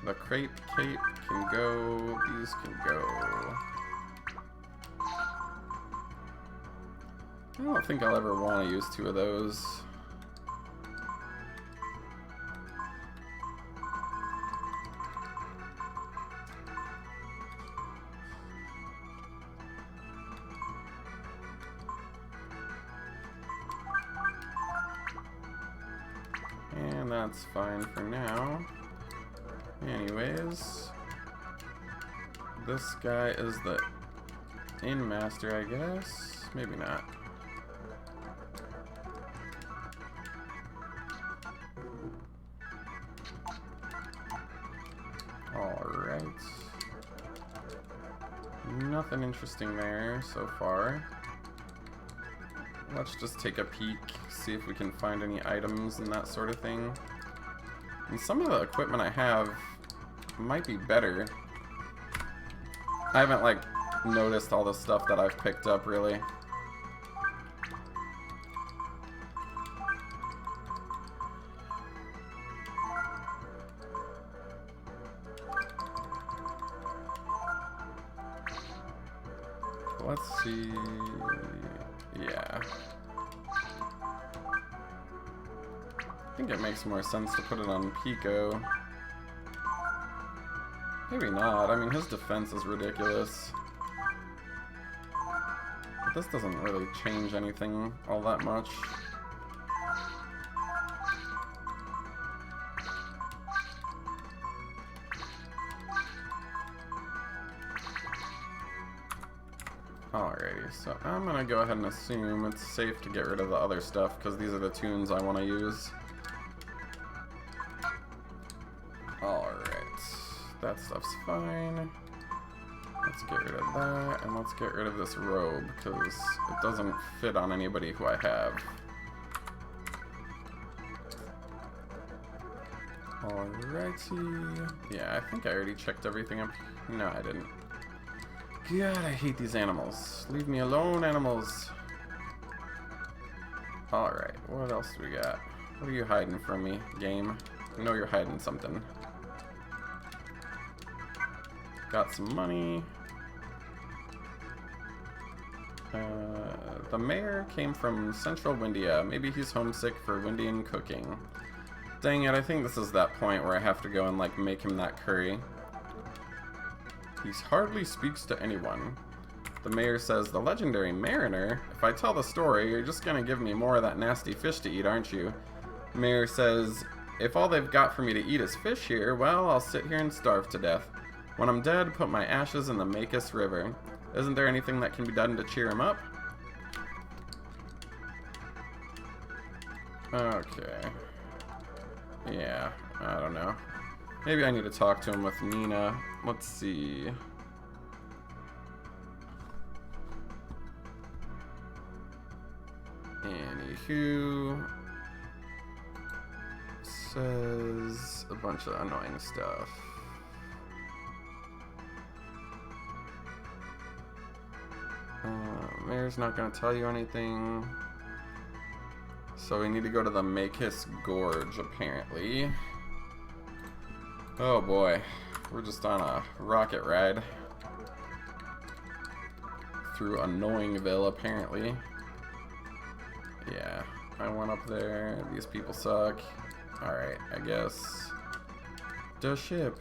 The crepe cape can go. These can go. I don't think I'll ever want to use two of those. And that's fine for now. Anyways, this guy is the inn master, I guess. Maybe not. Alright. Nothing interesting there so far. Let's just take a peek, see if we can find any items and that sort of thing. And some of the equipment I have might be better. I haven't, noticed all the stuff that I've picked up, really. Let's see... yeah. I think it makes more sense to put it on Pico. Maybe not. I mean, his defense is ridiculous. But this doesn't really change anything all that much. Alrighty, so I'm gonna go ahead and assume it's safe to get rid of the other stuff because these are the tunes I want to use. Alright, that stuff's fine. Let's get rid of that, and let's get rid of this robe because it doesn't fit on anybody who I have. Alrighty. Yeah, I think I already checked everything up. No, I didn't. God, I hate these animals. Leave me alone, animals. Alright, what else do we got? What are you hiding from me, game? I know you're hiding something. Got some money. The mayor came from Central Windia. Maybe he's homesick for Windian cooking. Dang it, I think this is that point where I have to go and, like, make him that curry. He hardly speaks to anyone. The mayor says, the legendary mariner? If I tell the story, you're just gonna give me more of that nasty fish to eat, aren't you? The mayor says, if all they've got for me to eat is fish here, well, I'll sit here and starve to death. When I'm dead, put my ashes in the Makis River. Isn't there anything that can be done to cheer him up? Okay. Yeah, I don't know. Maybe I need to talk to him with Nina. Let's see. Anywho. Says a bunch of annoying stuff. Mayor's not going to tell you anything. So we need to go to the Makis Gorge, apparently. Oh boy, we're just on a rocket ride through Annoyingville, apparently. Yeah, I went up there. These people suck. Alright, I guess. The ship.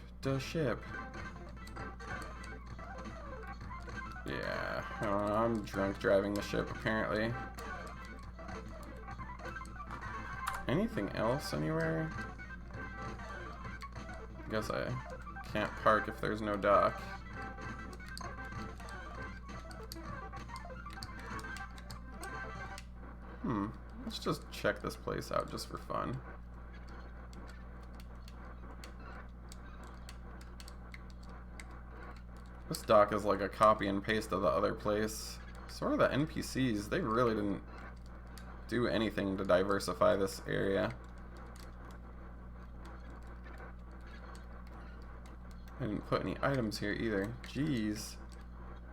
Yeah, I don't know, I'm drunk driving the ship, apparently. Anything else anywhere? I guess I can't park if there's no dock. Let's just check this place out just for fun. This dock is like a copy and paste of the other place. Sort of the NPCs, they really didn't do anything to diversify this area. I didn't put any items here either. Jeez.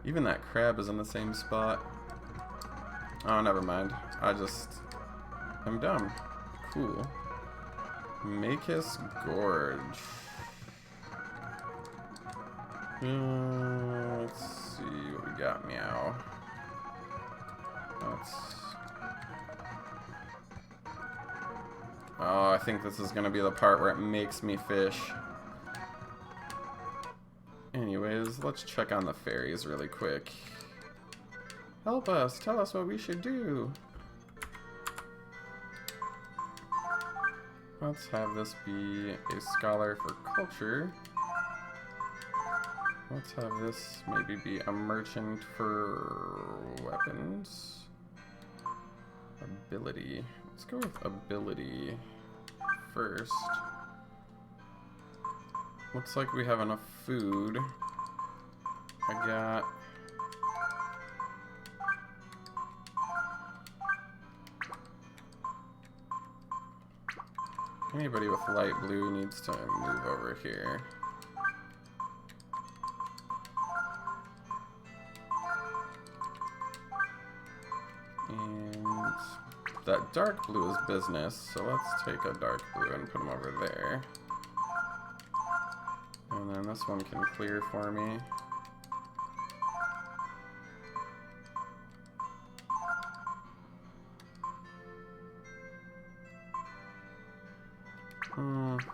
Even that crab is in the same spot. Oh, never mind. I'm dumb. Cool. Makis Gorge. Let's see what we got. Meow. Oh, I think this is gonna be the part where it makes me fish. Anyways, let's check on the fairies really quick. Help us, tell us what we should do. Let's have this be a scholar for culture. Let's have this maybe be a merchant for weapons. Ability. Let's go with ability first. Looks like we have enough food. I got... Anybody with light blue needs to move over here. And that dark blue is business, so let's take a dark blue and put them over there. And then this one can clear for me.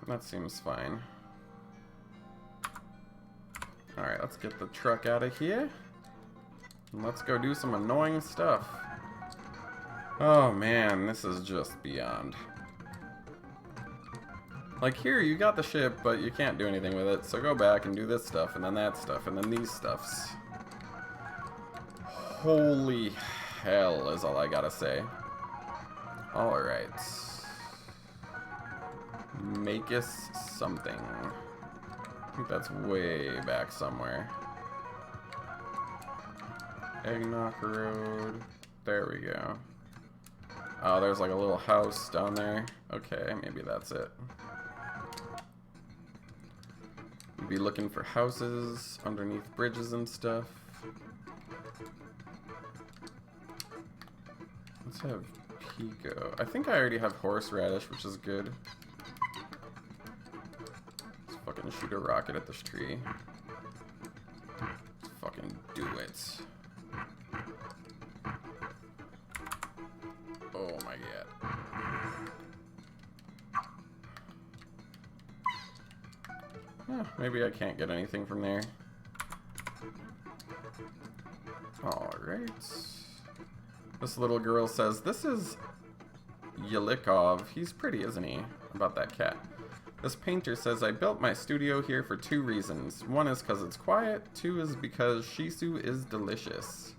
That seems fine. Alright, let's get the truck out of here. Let's go do some annoying stuff. Oh man, this is just beyond. Like here, you got the ship, but you can't do anything with it, so go back and do this stuff, and then that stuff, and then these stuffs. Holy hell is all I gotta say. Alright. Make us something. I think that's way back somewhere. Eggnog Road. There we go. Oh, there's like a little house down there. Okay, maybe that's it. We'd be looking for houses underneath bridges and stuff. Let's have Pico. I think I already have horseradish, which is good. Let's fucking shoot a rocket at this tree. Let's fucking do it. Oh my god. Maybe I can't get anything from there. Alright. This little girl says, this is Yelikov. He's pretty, isn't he? About that cat. This painter says, I built my studio here for 2 reasons. 1 is because it's quiet. 2 is because shiso is delicious.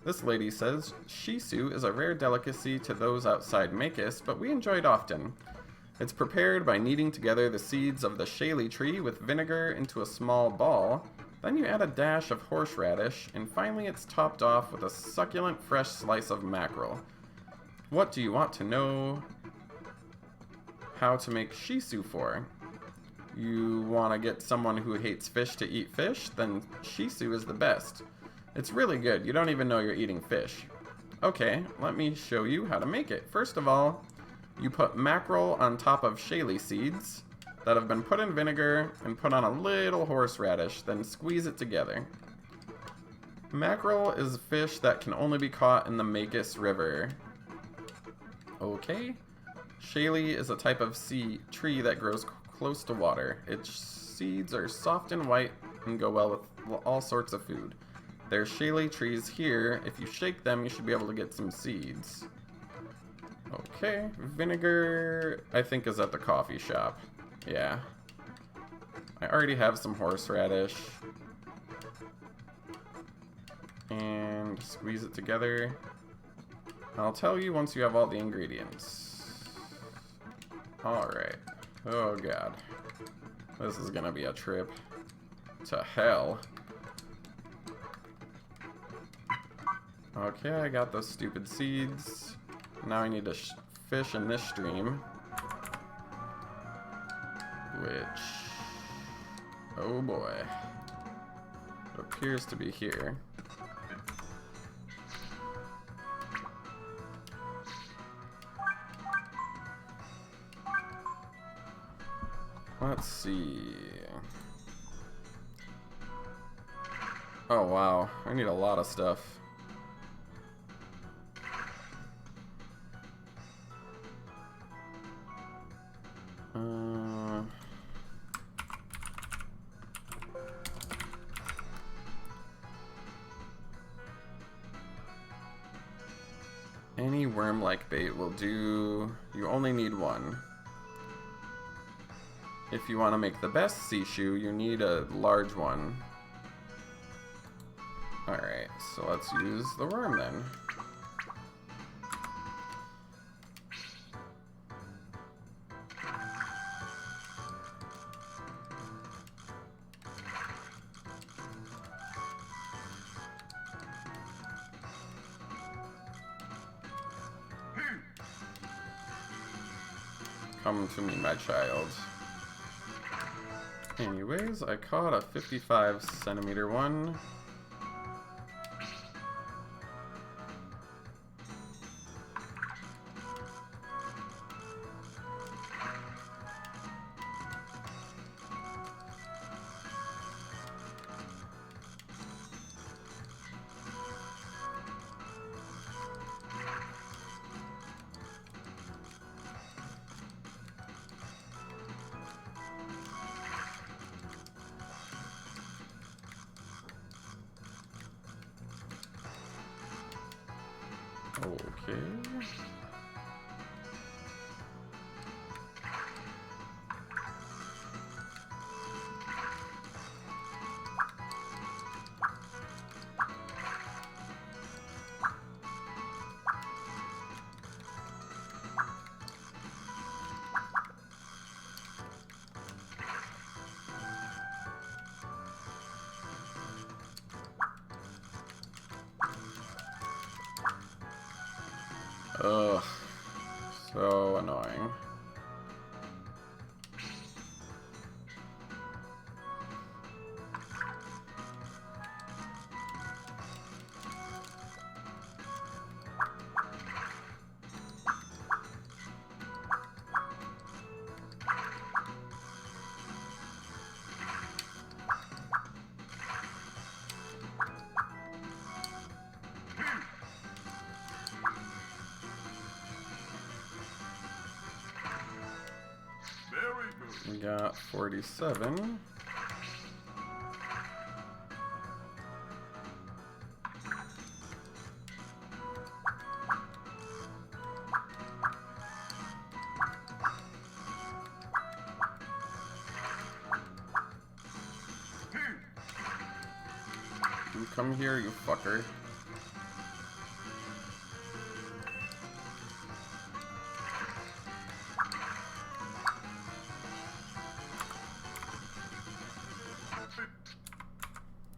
This lady says, shiso is a rare delicacy to those outside Makis, but we enjoy it often. It's prepared by kneading together the seeds of the shaley tree with vinegar into a small ball. Then you add a dash of horseradish, and finally it's topped off with a succulent fresh slice of mackerel. What do you want to know how to make shiso for? You want to get someone who hates fish to eat fish? Then shiso is the best. It's really good. You don't even know you're eating fish. Okay, let me show you how to make it. First of all, you put mackerel on top of shaley seeds that have been put in vinegar and put on a little horseradish, then squeeze it together. Mackerel is a fish that can only be caught in the Makis River. Okay. Shaley is a type of tree that grows close to water. Its seeds are soft and white and go well with all sorts of food. There's shaley trees here. If you shake them, you should be able to get some seeds. Okay, vinegar, I think, is at the coffee shop. Yeah. I already have some horseradish. And squeeze it together. I'll tell you once you have all the ingredients. Alright. Oh god. This is gonna be a trip to hell. Okay, I got those stupid seeds. Now I need to fish in this stream. Which... oh boy. It appears to be here. Let's see... oh wow, I need a lot of stuff. Any worm-like bait will do. You only need 1. If you want to make the best shiso, you need a large one. Alright, so let's use the worm then. Come to me, my child. Anyways, I caught a 55 centimeter one. Okay. Ugh. So annoying. We got 47. You come here, you fucker.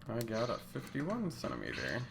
I got a 51 centimeter.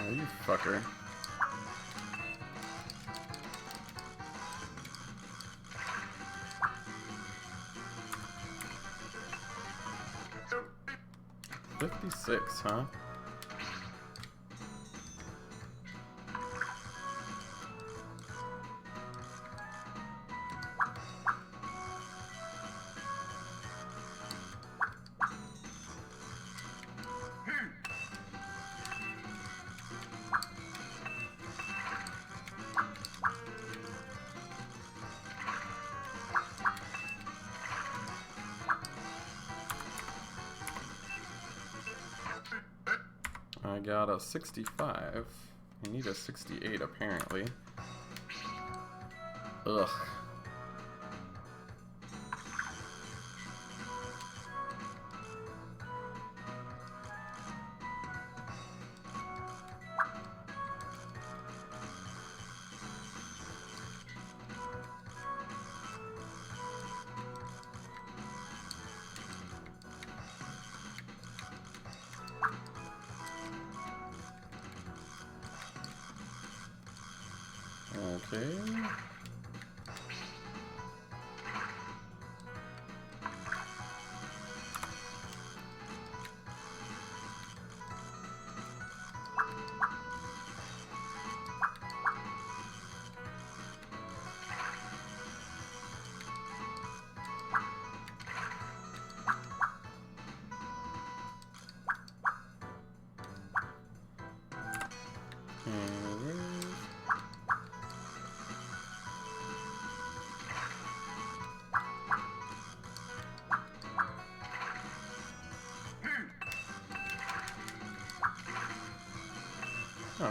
Oh, you fucker. $56, huh? I got a 65. I need a 68 apparently. Ugh. Okay.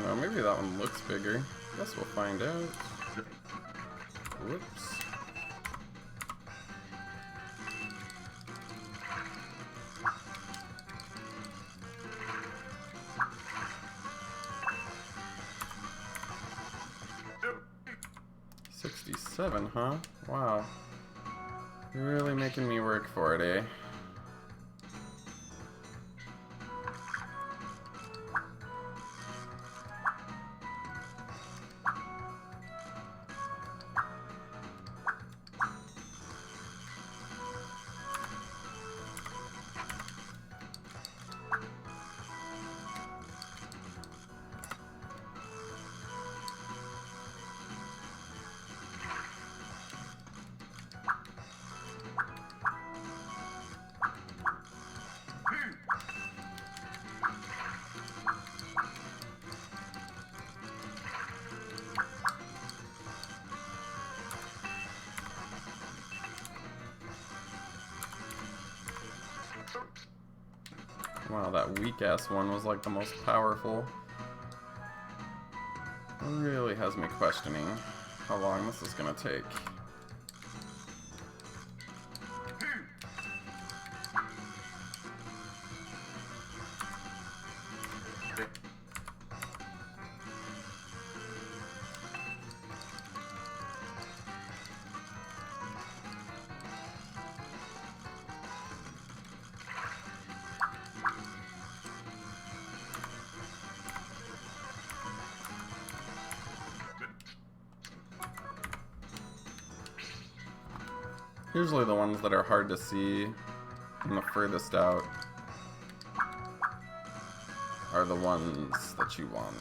though. Maybe that one looks bigger. Guess we'll find out. Whoops. $67, huh? Wow. Really making me work for it, eh? Wow, that weak-ass one was like the most powerful. Really has me questioning how long this is gonna take. Usually the ones that are hard to see and the furthest out are the ones that you want.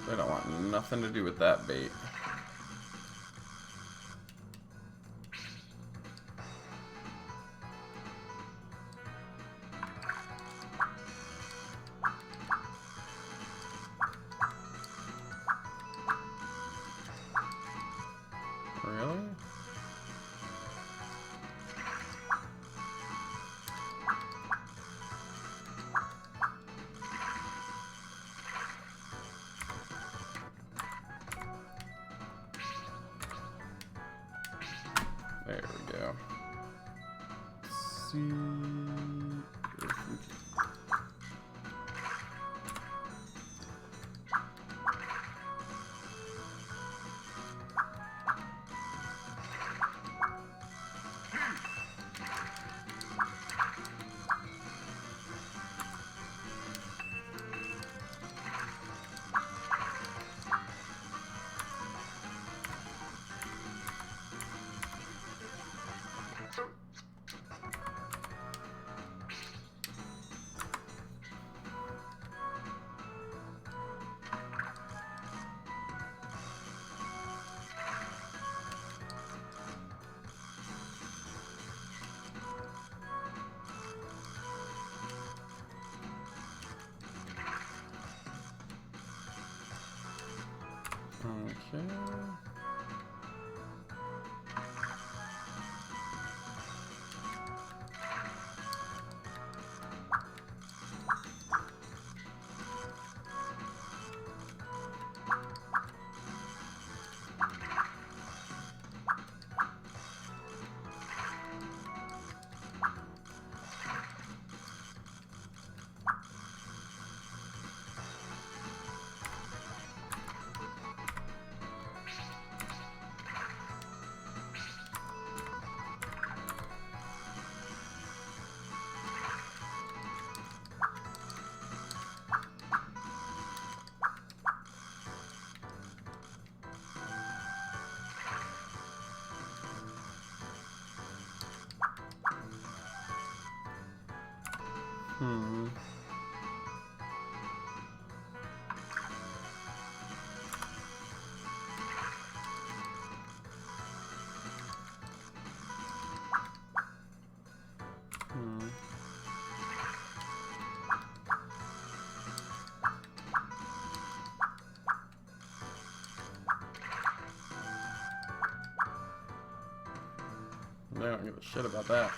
They don't want nothing to do with that bait. Really? There we go. Let's see if we can... Okay. Hmm. Hmm. give a shit about that.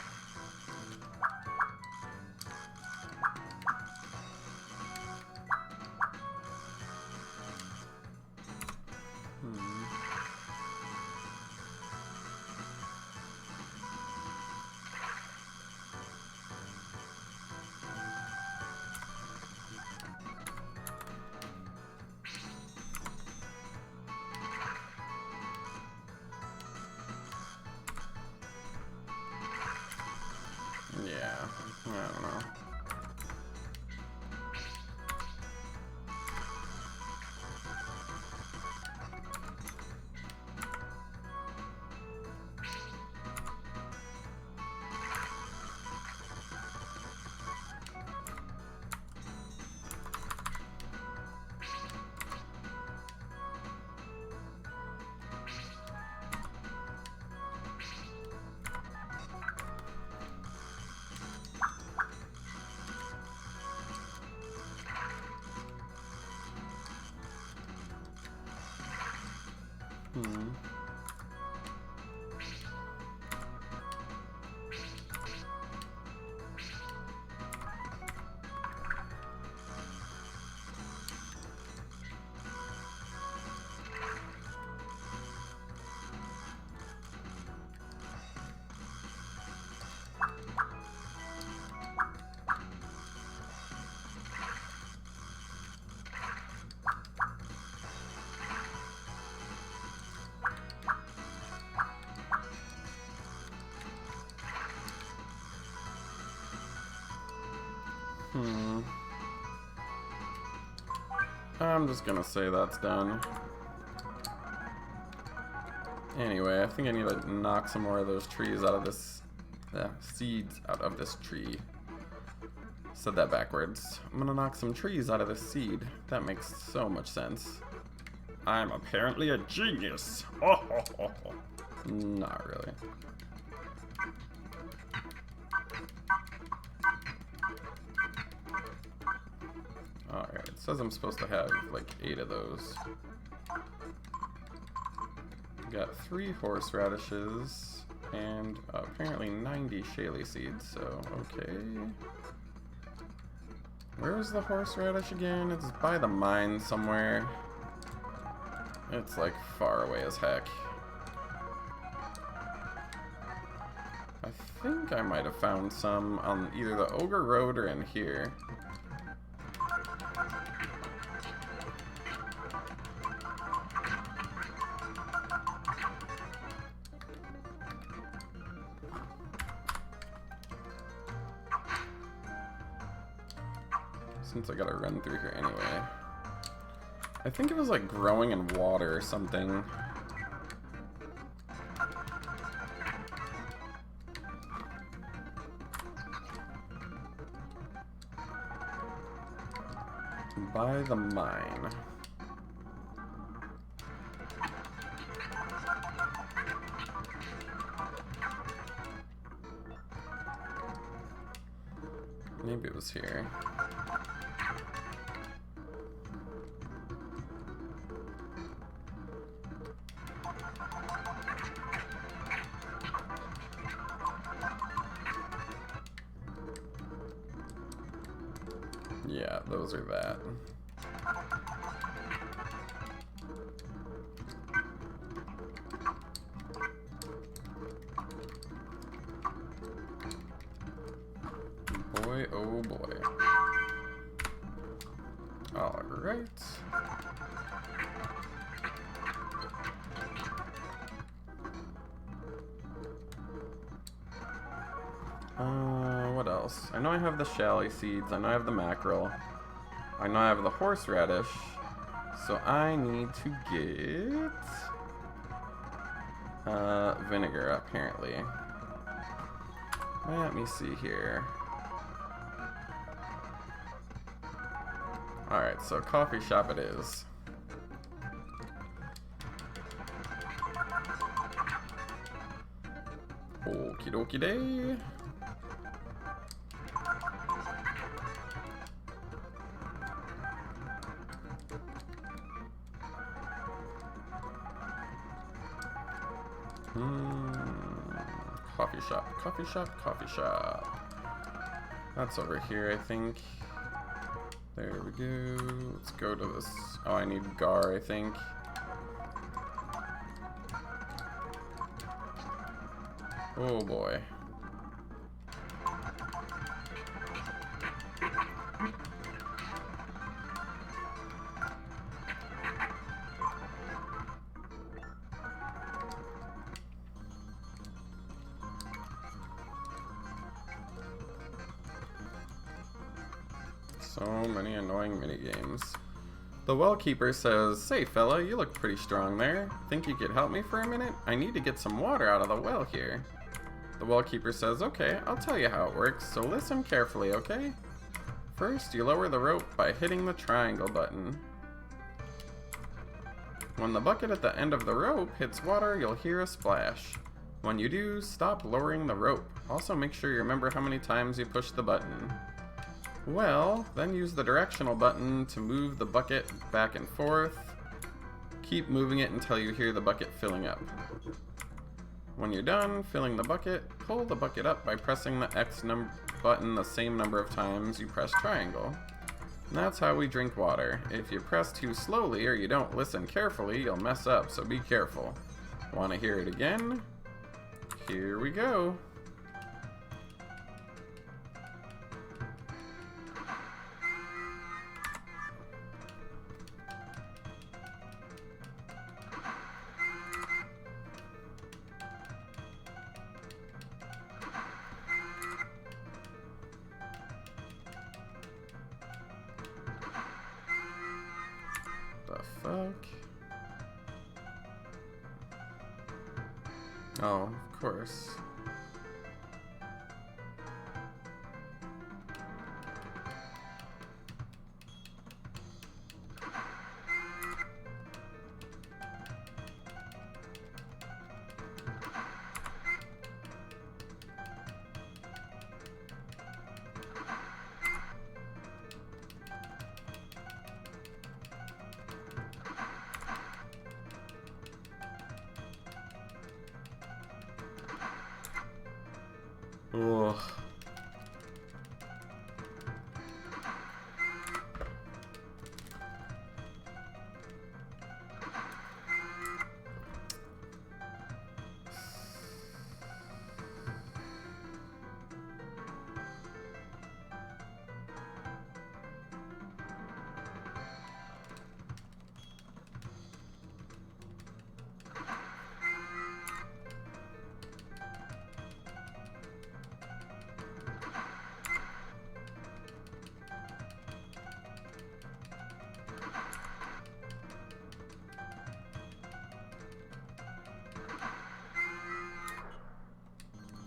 Yeah, I don't know. I'm just gonna say that's done. Anyway, I think I need to knock some more of those trees out of this... seeds out of this tree. Said that backwards. I'm gonna knock some trees out of this seed. That makes so much sense. I'm apparently a genius! Not really. Alright, it says I'm supposed to have like 8 of those. Got 3 horseradishes and apparently 90 Shaley seeds, so okay. Where's the horseradish again? It's by the mine somewhere. It's like far away as heck. I think I might have found some on either the Ogre Road or in here. Since I gotta run through here anyway. I think it was like growing in water or something. By the mine. Maybe it was here. Yeah, those are that. Boy, oh boy. All right. What else? I know I have the Shaley seeds. I know I have the mackerel. I know I have the horseradish. So I need to get vinegar, apparently. Let me see here. Alright, so coffee shop it is. Okie dokie day. Coffee shop, coffee shop, coffee shop. That's over here, I think. There we go. Let's go to this. Oh, I need Gar, I think. Oh boy. So many annoying minigames. The well keeper says, "Say fella, you look pretty strong there. Think you could help me for a minute? I need to get some water out of the well here." The well keeper says, "Okay, I'll tell you how it works, so listen carefully, okay? First, you lower the rope by hitting the triangle button. When the bucket at the end of the rope hits water, you'll hear a splash. When you do, stop lowering the rope. Also make sure you remember how many times you push the button. Well, then use the directional button to move the bucket back and forth. Keep moving it until you hear the bucket filling up. When you're done filling the bucket, pull the bucket up by pressing the X button the same number of times you press triangle. And that's how we drink water. If you press too slowly or you don't listen carefully, you'll mess up, so be careful. Want to hear it again? Here we go." The fuck? Oh, of course. Ugh.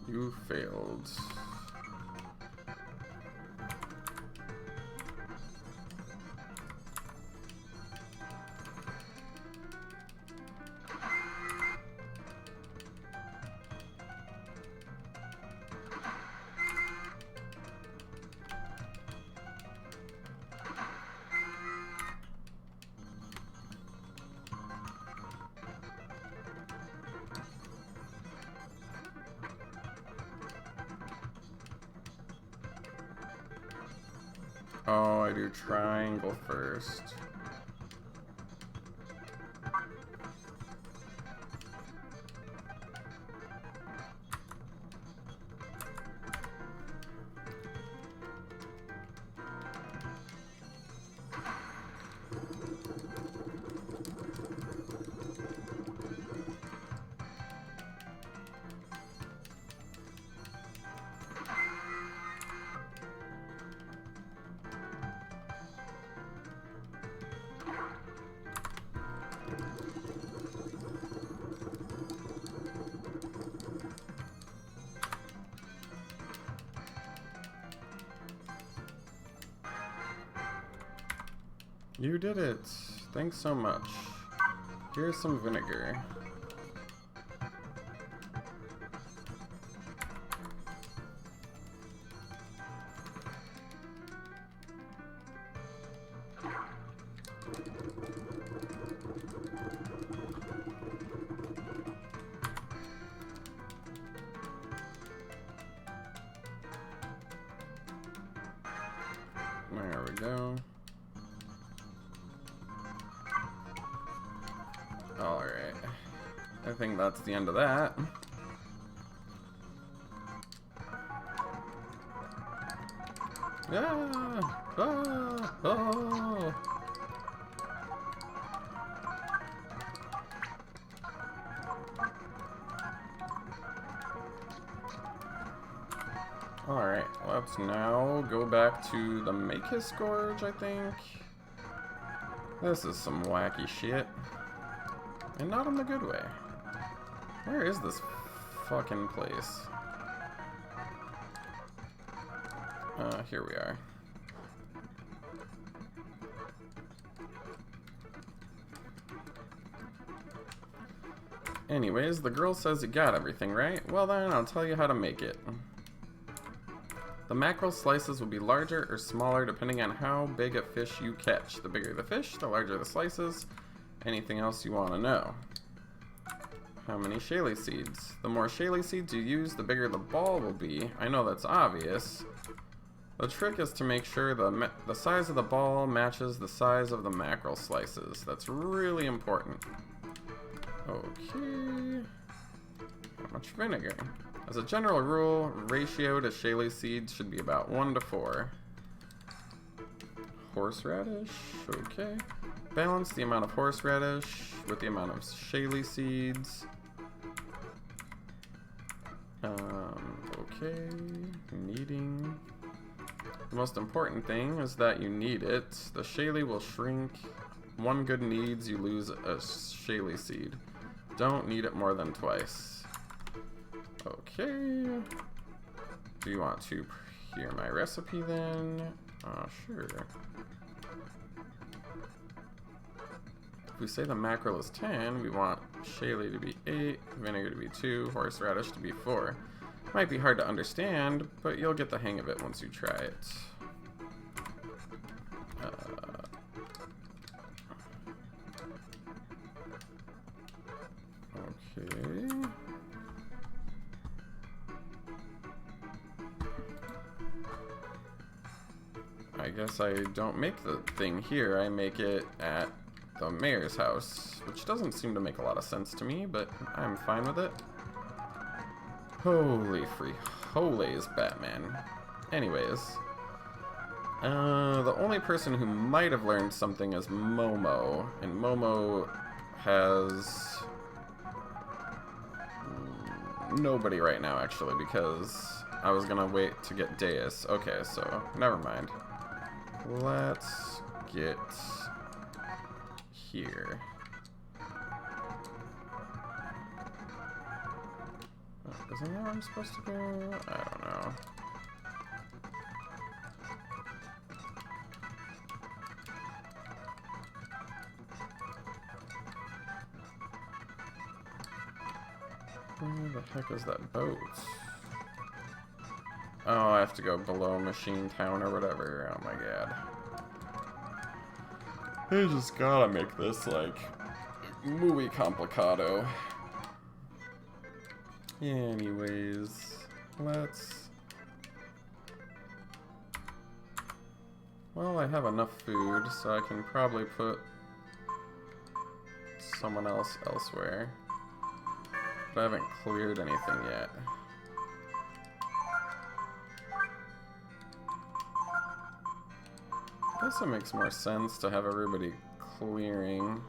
You failed. Oh, I do triangle first. You did it! Thanks so much. Here's some vinegar. There we go. Alright. I think that's the end of that. Ah! Ah! Oh! Alright, let's now go back to the Makis Gorge, I think. This is some wacky shit. And not in the good way. Where is this fucking place? Here we are. Anyways, the girl says you got everything, right? Well then, I'll tell you how to make it. The mackerel slices will be larger or smaller depending on how big a fish you catch. The bigger the fish, the larger the slices. Anything else you want to know? How many Shaley seeds? The more Shaley seeds you use, the bigger the ball will be. I know that's obvious. The trick is to make sure the size of the ball matches the size of the mackerel slices. That's really important. Okay. How much vinegar? As a general rule, ratio to Shaley seeds should be about 1 to 4. Horseradish, okay. Balance the amount of horseradish with the amount of Shaley seeds. Okay, kneading. The most important thing is that you knead it. The Shaley will shrink. 1 good kneads, you lose a Shaley seed. Don't knead it more than twice. Okay. Do you want to hear my recipe then? Sure. If we say the mackerel is 10, we want Shaley to be 8, vinegar to be 2, horseradish to be 4. Might be hard to understand, but you'll get the hang of it once you try it. Okay. I guess I don't make the thing here, I make it at the mayor's house, which doesn't seem to make a lot of sense to me, but I'm fine with it. Holy holies, Batman. Anyways, the only person who might have learned something is Momo, and Momo has nobody right now, actually, because I was gonna wait to get Deus. Okay, so never mind. Let's get here. Isn't that where I'm supposed to go? I don't know. Where the heck is that boat? Oh, I have to go below Machine Town or whatever. Oh my god. They just gotta make this, like, muy complicado. Anyways, let's... Well, I have enough food, so I can probably put someone else elsewhere. But I haven't cleared anything yet. I guess it makes more sense to have everybody clearing.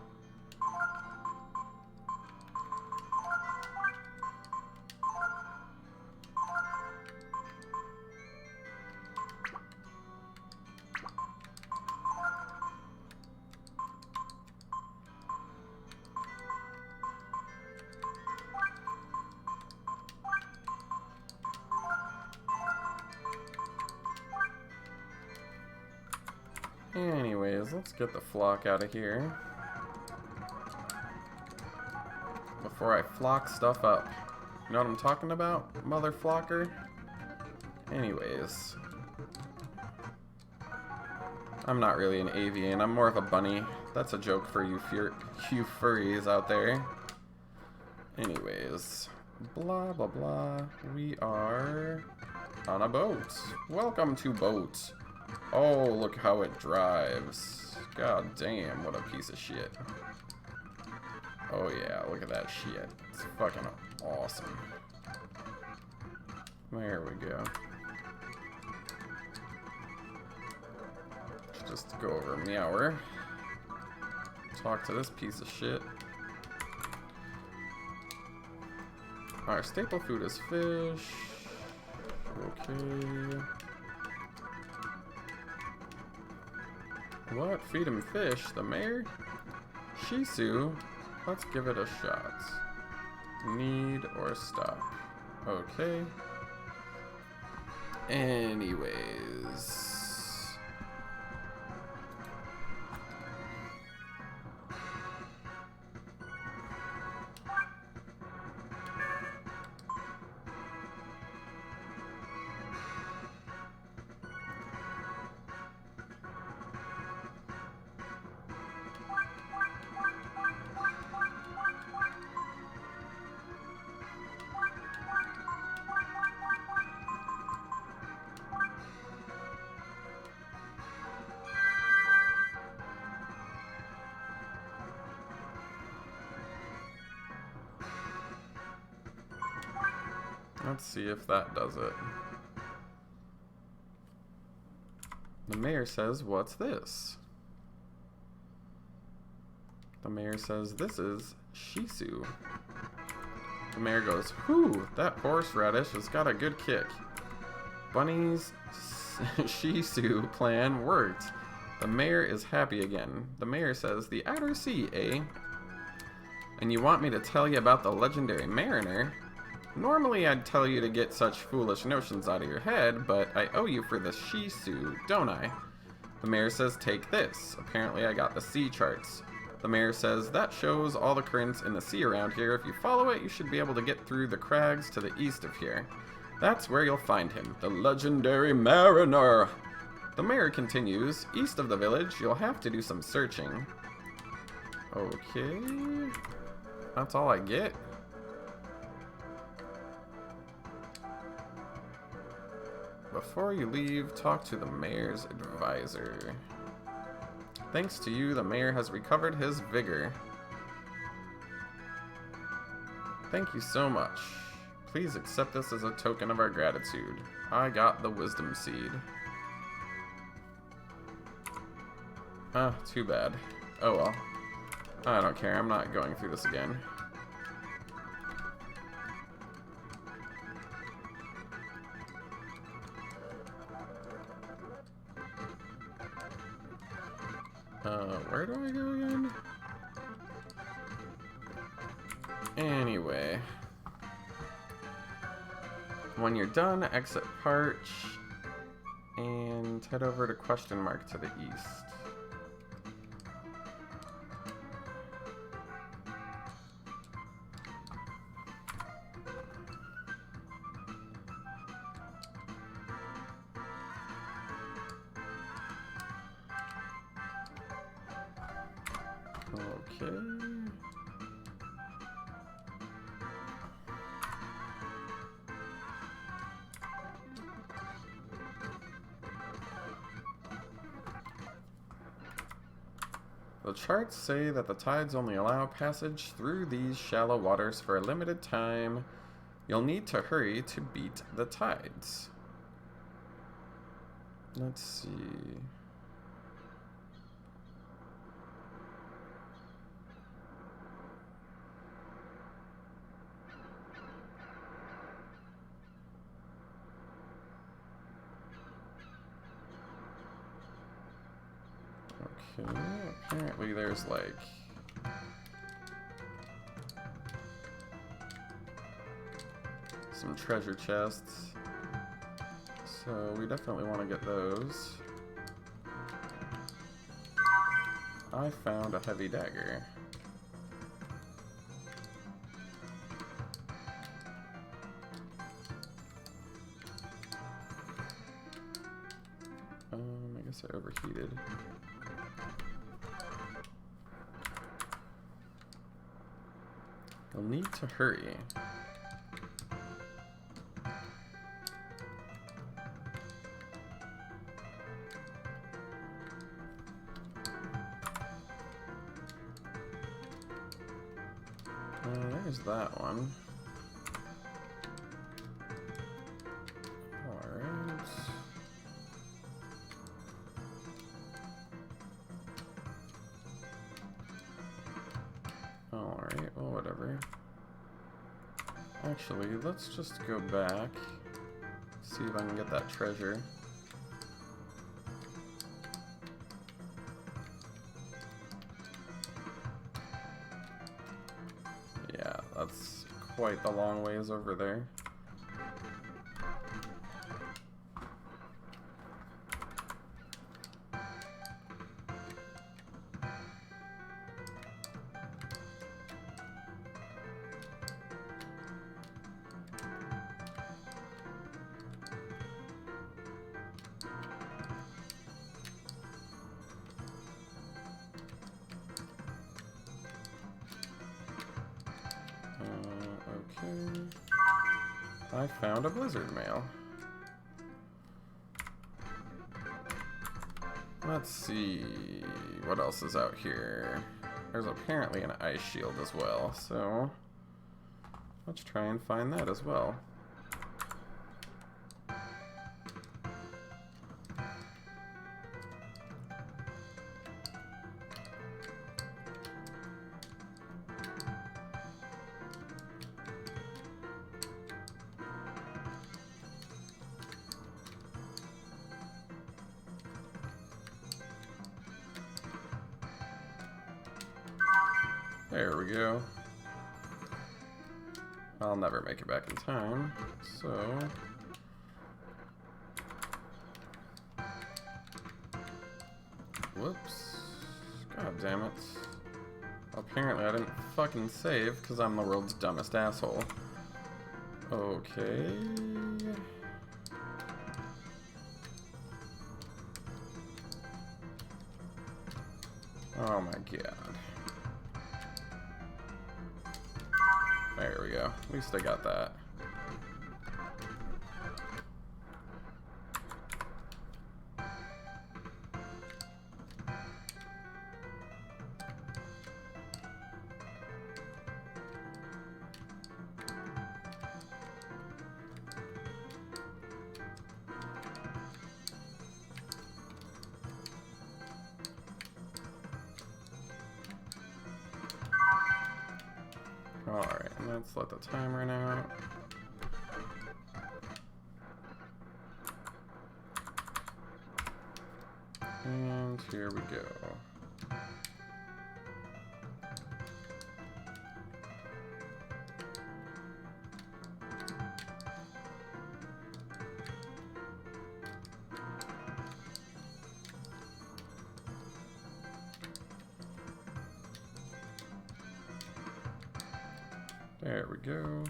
Anyways, let's get the flock out of here before I flock stuff up. You know what I'm talking about, mother flocker? Anyways, I'm not really an avian, I'm more of a bunny. That's a joke for you furries out there. Anyways, blah blah blah. We are on a boat. Welcome to boat. Oh, look how it drives. God damn, what a piece of shit. Oh yeah, look at that shit. It's fucking awesome. There we go. Just go over Meower. Talk to this piece of shit. Our staple food is fish. Okay. What? Feed him fish? The mayor? Shisu? Let's give it a shot. Need or stop. Okay. Anyways. Let's see if that does it. The mayor says, "What's this?" The mayor says, "This is Shisu." The mayor goes, "Whew, that horseradish has got a good kick." Bunny's Shisu plan worked. The mayor is happy again. The mayor says, "The outer sea, eh? And you want me to tell you about the legendary mariner? Normally I'd tell you to get such foolish notions out of your head, but I owe you for the Shisu, don't I?" The mayor says, "Take this." Apparently I got the sea charts. The mayor says, "That shows all the currents in the sea around here. If you follow it, you should be able to get through the crags to the east of here. That's where you'll find him, the legendary mariner." The mayor continues, "East of the village, you'll have to do some searching." Okay. That's all I get? Before you leave, talk to the mayor's advisor. Thanks to you, the mayor has recovered his vigor. Thank you so much. Please accept this as a token of our gratitude. I got the wisdom seed. Ah, too bad. Oh well. I don't care, I'm not going through this again. Where do I go again? Anyway. When you're done, exit Parch and head over to Question Mark to the east. Okay. The charts say that the tides only allow passage through these shallow waters for a limited time. You'll need to hurry to beat the tides. Let's see. Okay, apparently there's like some treasure chests, so we definitely want to get those. I found a heavy dagger. I guess I overheated. You'll need to hurry. there's that one. Alright. Alright, well, whatever. Actually, let's just go back. See if I can get that treasure. Yeah, that's quite the long ways over there. Okay. I found a blizzard mail. Let's see what else is out here. There's apparently an ice shield as well, so let's try and find that as well. There we go. I'll never make it back in time, so... Whoops. God damn it. Apparently I didn't fucking save because I'm the world's dumbest asshole. Okay... Oh my god. There we go. At least I got that. Alright, let's let the time run out. And here we go. There we go.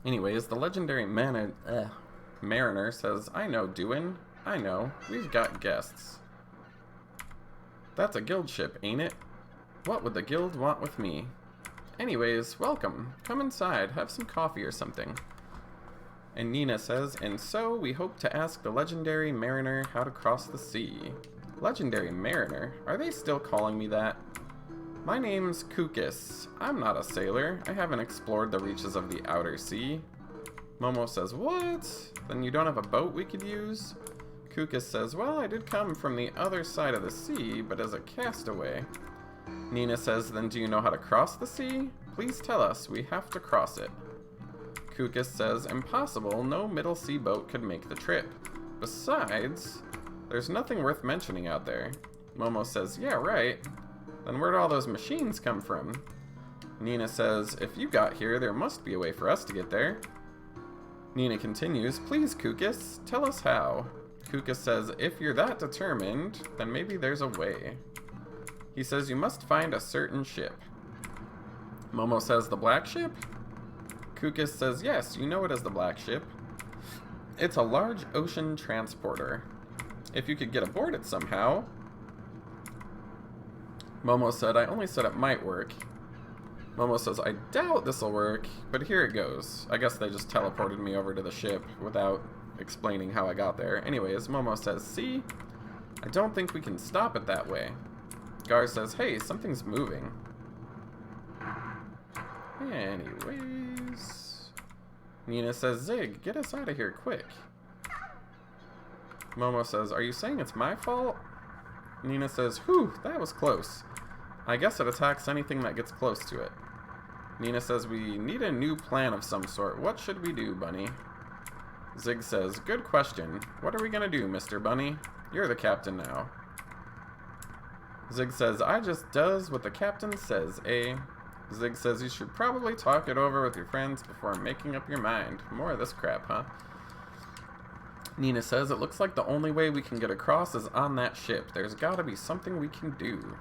Anyways, the legendary Mariner says, I know, Duin. I know. We've got guests. That's a guild ship, ain't it? What would the guild want with me? Anyways, welcome. Come inside. Have some coffee or something. And Nina says, and so we hope to ask the legendary Mariner how to cross the sea. Legendary Mariner? Are they still calling me that? My name's Kukis. I'm not a sailor. I haven't explored the reaches of the outer sea. Momo says, what? Then you don't have a boat we could use? Kukis says, well, I did come from the other side of the sea, but as a castaway. Nina says, then do you know how to cross the sea? Please tell us. We have to cross it. Kukis says, impossible. No middle sea boat could make the trip. Besides, there's nothing worth mentioning out there. Momo says, yeah, right. Then where'd all those machines come from? Nina says, if you got here, there must be a way for us to get there. Nina continues, please, Kukis, tell us how. Kukis says, if you're that determined, then maybe there's a way. He says, you must find a certain ship. Momo says, the black ship? Kukis says, yes, you know it as the black ship. It's a large ocean transporter. If you could get aboard it somehow... Momo said, I only said it might work. Momo says, I doubt this'll work, but here it goes. I guess they just teleported me over to the ship without explaining how I got there. Anyways, Momo says, see? I don't think we can stop it that way. Gar says, hey, something's moving. Anyways. Nina says, Zig, get us out of here quick. Momo says, are you saying it's my fault? Nina says, whew, that was close. I guess it attacks anything that gets close to it. Nina says, we need a new plan of some sort. What should we do, Bunny? Zig says, good question. What are we gonna do, Mr. Bunny? You're the captain now. Zig says, I just does what the captain says, eh? Zig says, you should probably talk it over with your friends before making up your mind. More of this crap, huh? Nina says, it looks like the only way we can get across is on that ship. There's gotta be something we can do.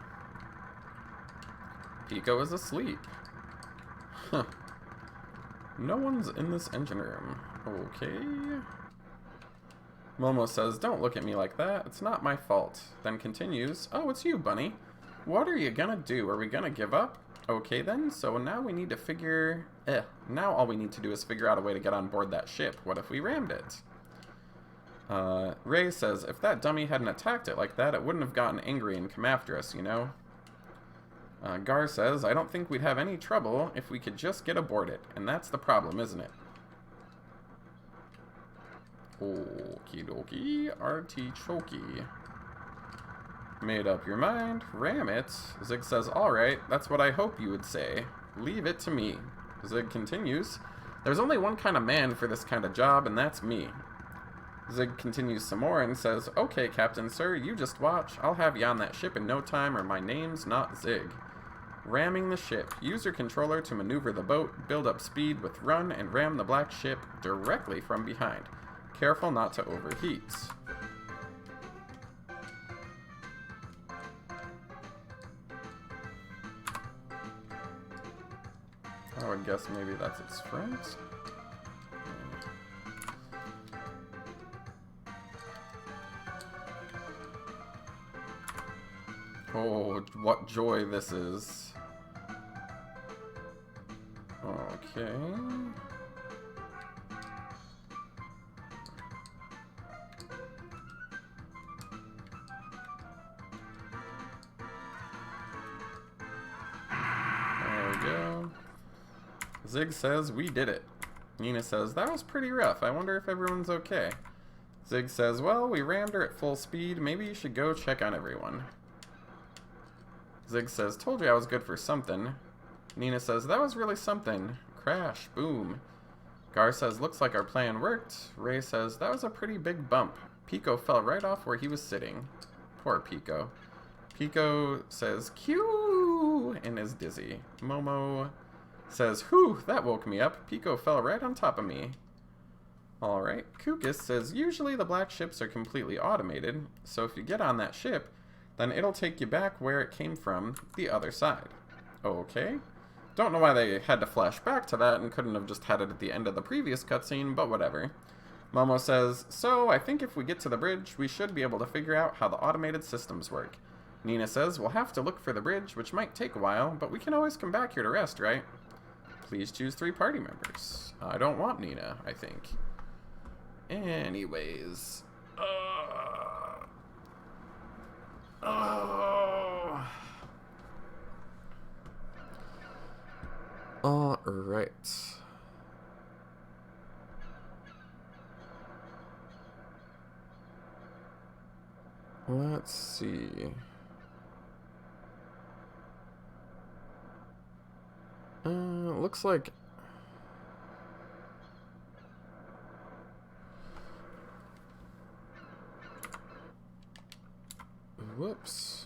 Pico is asleep. Huh. No one's in this engine room. Okay. Momo says, don't look at me like that. It's not my fault. Then continues, oh, it's you, Bunny. What are you gonna do? Are we gonna give up? Okay then, so now we need to figure... now all we need to do is figure out a way to get on board that ship. What if we rammed it? Ray says, if that dummy hadn't attacked it like that, it wouldn't have gotten angry and come after us, you know? Gar says, I don't think we'd have any trouble if we could just get aboard it. And that's the problem, isn't it? Okie dokie, artichoke. Made up your mind, ram it. Zig says, alright, that's what I hope you would say. Leave it to me. Zig continues, there's only one kind of man for this kind of job, and that's me. Zig continues some more and says, okay, Captain Sir, you just watch. I'll have you on that ship in no time, or my name's not Zig. Ramming the ship. Use your controller to maneuver the boat, build up speed with run, and ram the black ship directly from behind. Careful not to overheat. I would guess maybe that's its front. Oh, what joy this is. Okay. There we go. Zig says, we did it. Nina says, that was pretty rough. I wonder if everyone's okay. Zig says, well, we rammed her at full speed. Maybe you should go check on everyone. Zig says, told you I was good for something. Nina says, that was really something. Crash. Boom. Gar says, looks like our plan worked. Ray says, that was a pretty big bump. Pico fell right off where he was sitting. Poor Pico. Pico says, Q, and is dizzy. Momo says, whew, that woke me up. Pico fell right on top of me. Alright. Kukis says, usually the black ships are completely automated, so if you get on that ship, then it'll take you back where it came from, the other side. Okay. Don't know why they had to flash back to that and couldn't have just had it at the end of the previous cutscene, but whatever. Momo says, so I think if we get to the bridge, we should be able to figure out how the automated systems work. Nina says, we'll have to look for the bridge, which might take a while, but we can always come back here to rest, right? Please choose 3 party members. I don't want Nina, I think. Anyways. Oh. All right. Let's see. Looks like whoops.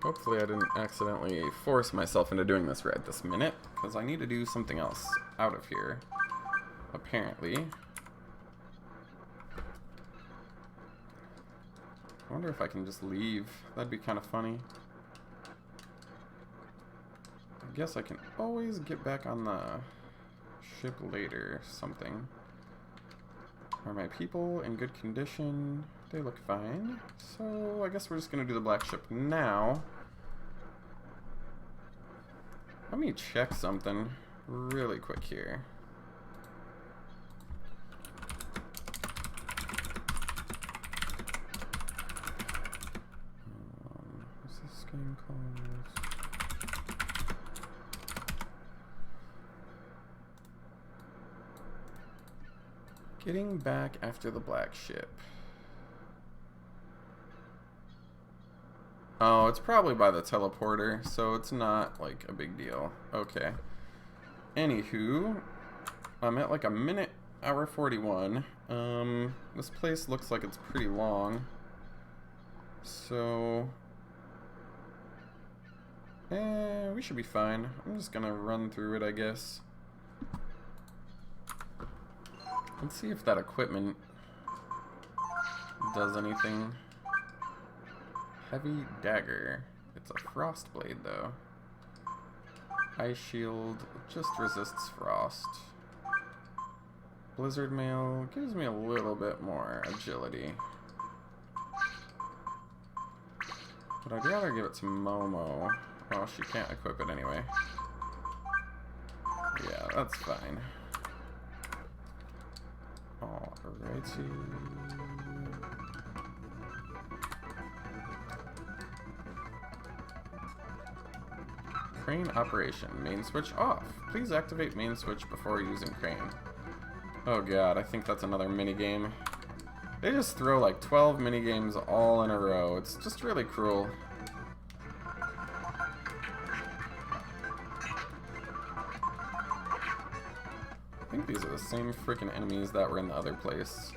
Hopefully I didn't accidentally force myself into doing this right this minute, because I need to do something else out of here, apparently. I wonder if I can just leave. That'd be kind of funny. I guess I can always get back on the ship later, something. Are my people in good condition? They look fine. So I guess we're just gonna do the black ship now. Let me check something really quick here. Plane calls. Getting back after the black ship. Oh, it's probably by the teleporter, so it's not like a big deal. Okay. Anywho, I'm at like a minute, hour 41. This place looks like it's pretty long. So, we should be fine. I'm just gonna run through it, I guess. Let's see if that equipment does anything. Heavy dagger. It's a frost blade, though. Ice shield just resists frost. Blizzard mail gives me a little bit more agility. But I'd rather give it to Momo. Well, she can't equip it anyway. Yeah, that's fine. Alrighty. Crane operation. Main switch off. Please activate main switch before using crane. Oh god, I think that's another minigame. They just throw like 12 minigames all in a row. It's just really cruel. I think these are the same freaking enemies that were in the other place.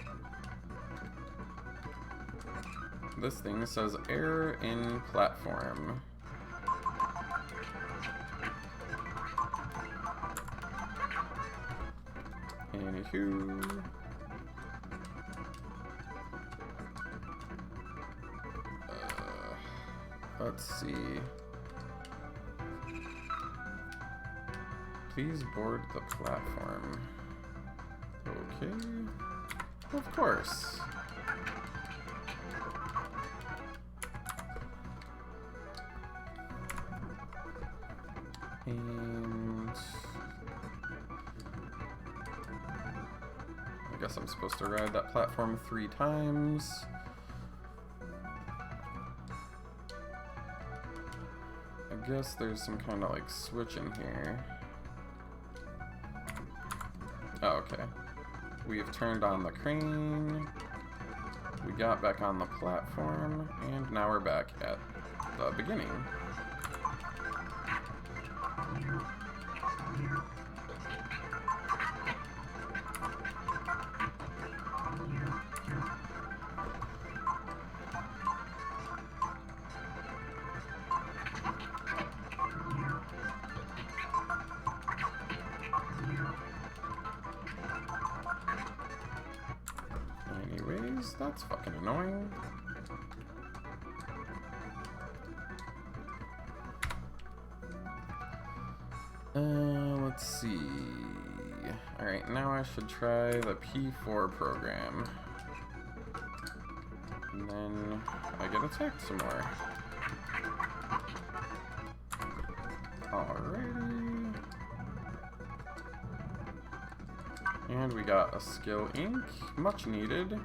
This thing says error in platform. Anywho. Let's see. Please board the platform. Okay. Of course. And I guess I'm supposed to ride that platform 3 times. I guess there's some kind of like switch in here. Oh, okay. We've turned on the crane. We got back on the platform, and now we're back at the beginning. Anyways, that's fucking annoying. Let's see. Alright, now I should try the P4 program. And then I get attacked some more. Alrighty. And we got a skill ink, much needed.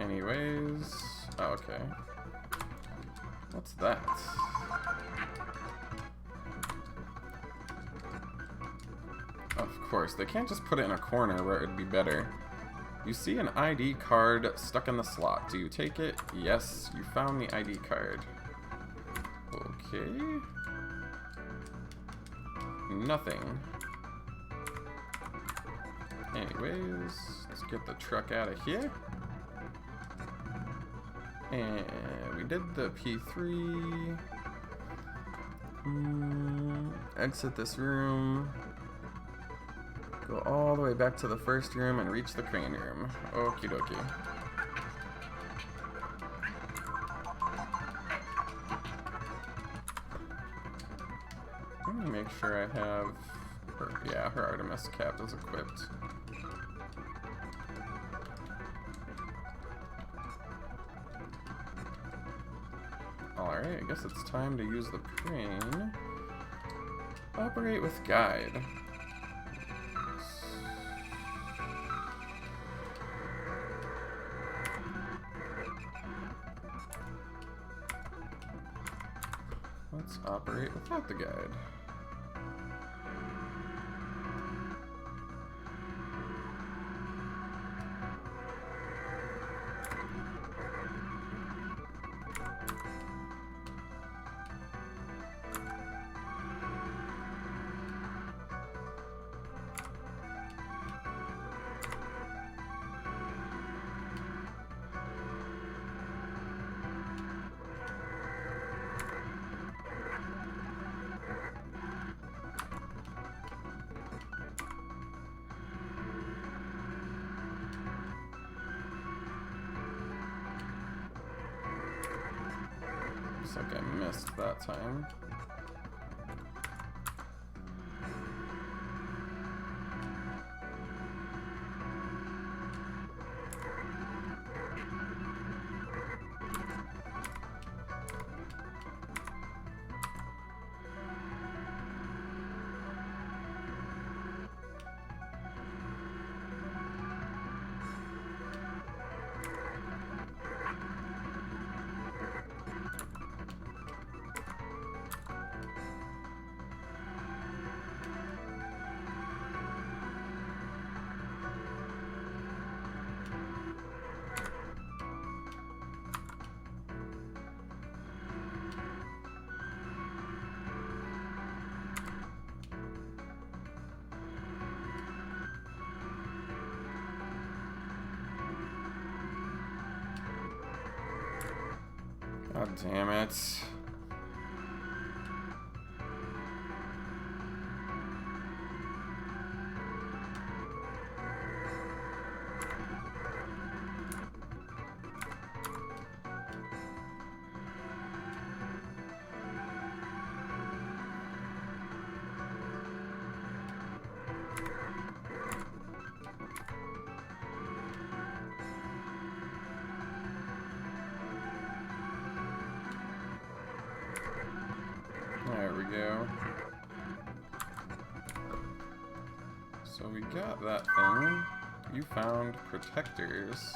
Anyways, oh, okay. What's that? Of course, they can't just put it in a corner where it'd be better. You see an ID card stuck in the slot. Do you take it? Yes, you found the ID card. Okay. Nothing. Anyways, let's get the truck out of here. And we did the P3. Exit this room. Go all the way back to the first room and reach the crane room. Okie dokie. Let me make sure I have her, yeah, her Artemis cap is equipped. Alright, I guess it's time to use the crane. Operate with guide. Let's operate without the guide. Looks like I missed that time. God damn it. There we go. So we got that thing. You found protectors.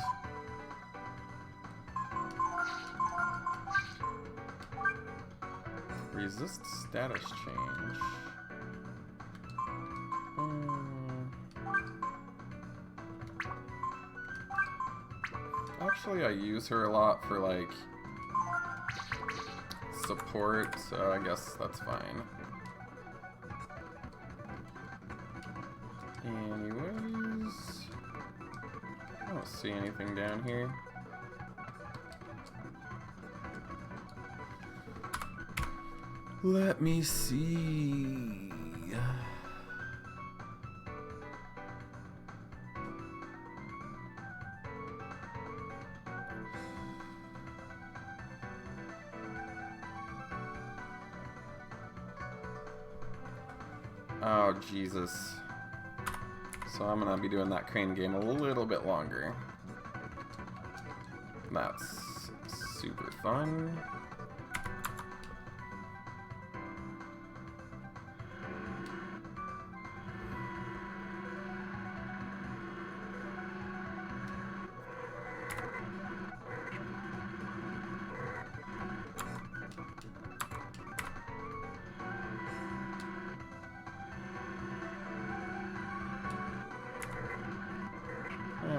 Resist status change. Actually, I use her a lot for like support, so I guess that's fine. Anyways, I don't see anything down here. Let me see. Oh, Jesus. So I'm gonna be doing that crane game a little bit longer. That's super fun.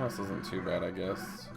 This isn't too bad, I guess.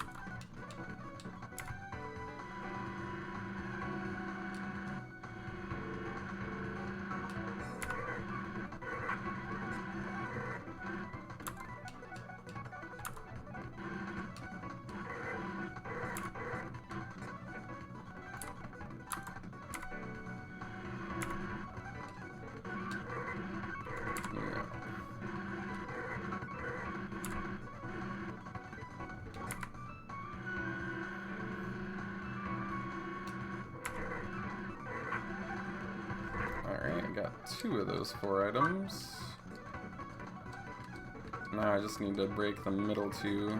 Alright, I got 2 of those 4 items. Now I just need to break the middle 2.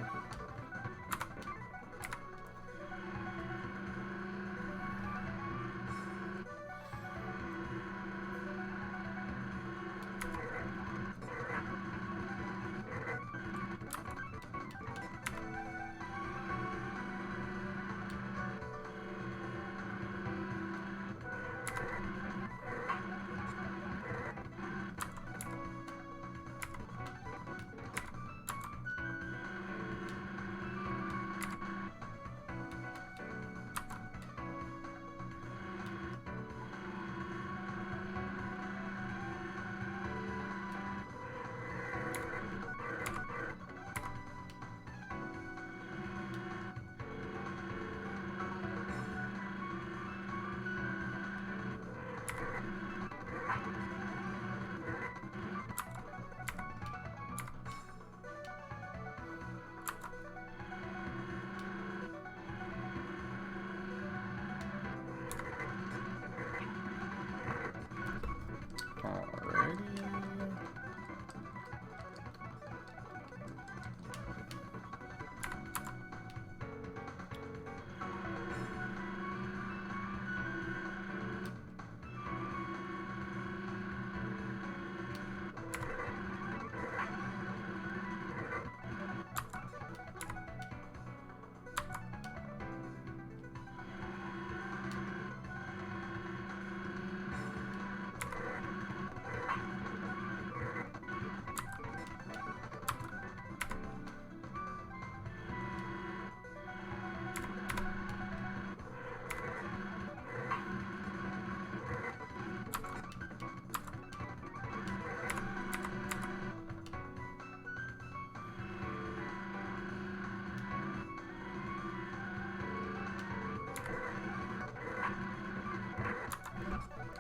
Alrighty.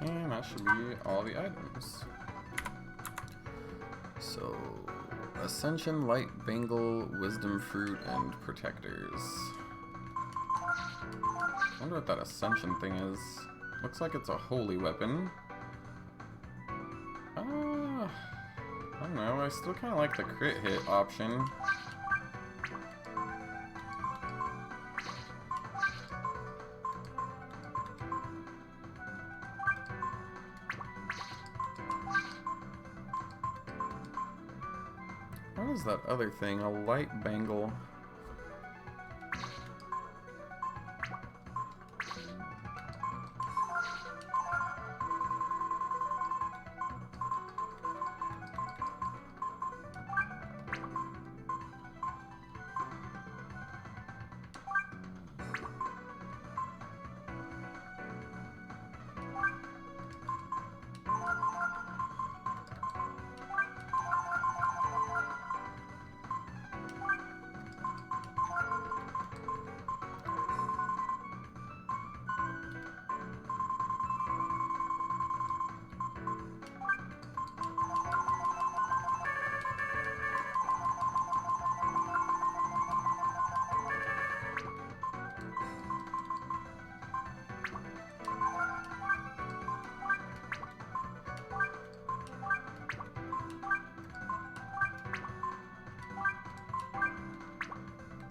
And that should be all the items. So, Ascension, Light, Bangle, Wisdom Fruit, and Protectors. I wonder what that Ascension thing is. Looks like it's a holy weapon. I don't know, I still kind of like the crit hit option. What is that other thing? A light bangle.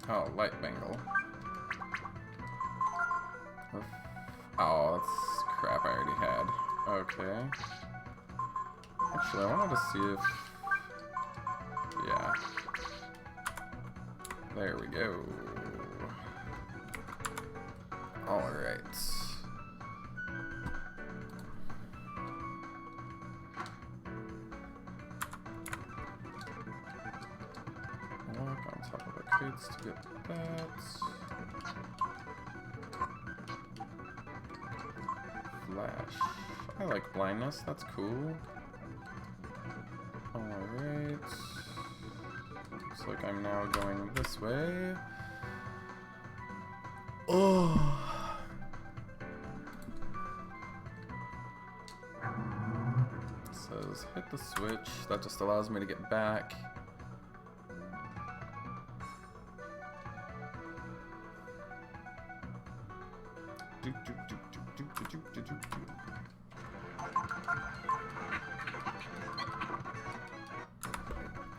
Oh, light bangle. Oh, that's crap I already had. Okay. Actually, I wanted to see if... Yeah. There we go. Alright. Walk on top of the crates to get that. Flash. I like blindness, that's cool. Alright. Looks like I'm now going this way. Oh! It says hit the switch. That just allows me to get back.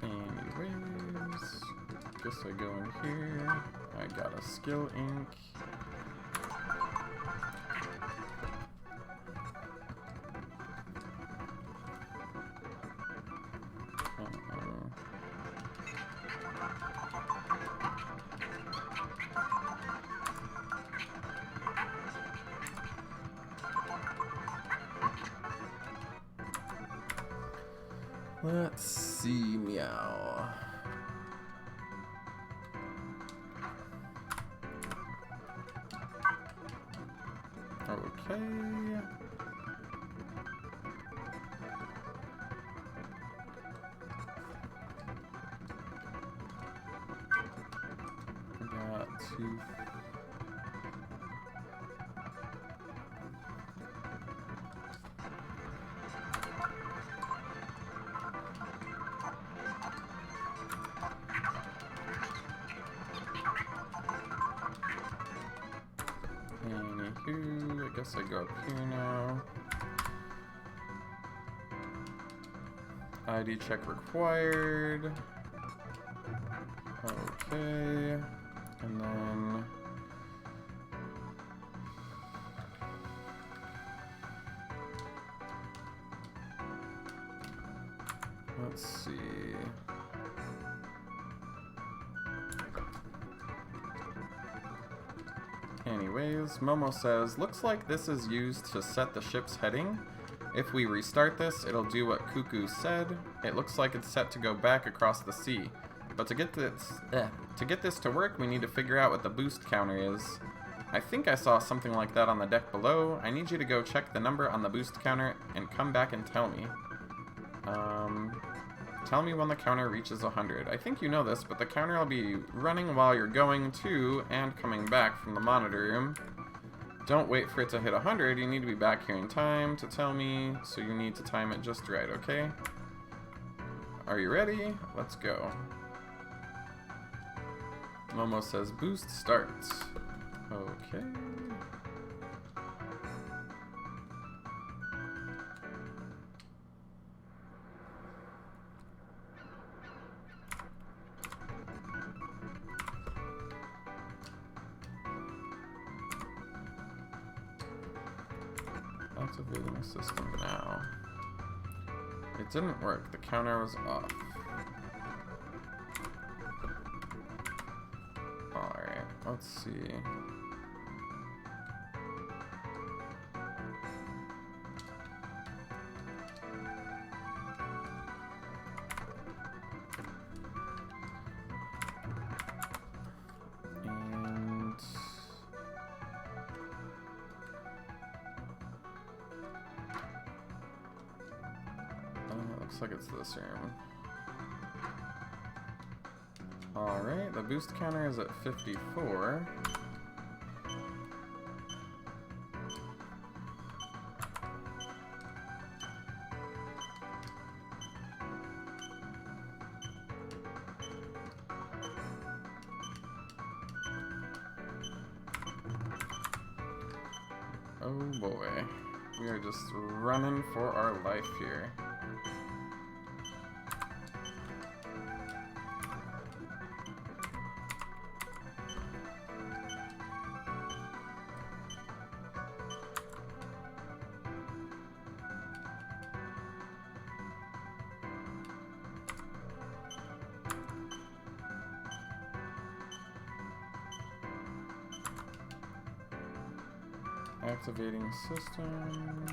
Anyways, guess I go in here. I got a skill ink. Let's see, meow. Okay. Got two. Anywho, I guess I go up here now. ID check required. Okay. And then... let's see. Anyways, Momo says, looks like this is used to set the ship's heading. If we restart this, it'll do what Cuckoo said. It looks like it's set to go back across the sea. But to get this to work, we need to figure out what the boost counter is. I think I saw something like that on the deck below. I need you to go check the number on the boost counter and come back and tell me. Tell me when the counter reaches 100. I think you know this, but the counter will be running while you're going to and coming back from the monitor room. Don't wait for it to hit 100. You need to be back here in time to tell me, so you need to time it just right, okay? Are you ready? Let's go. Momo says boost starts. Okay. Activating the system now. It didn't work. The counter was off. Alright, let's see. Looks like it's this room. Alright, the boost counter is at 54. Oh boy. We are just running for our life here. Activating system.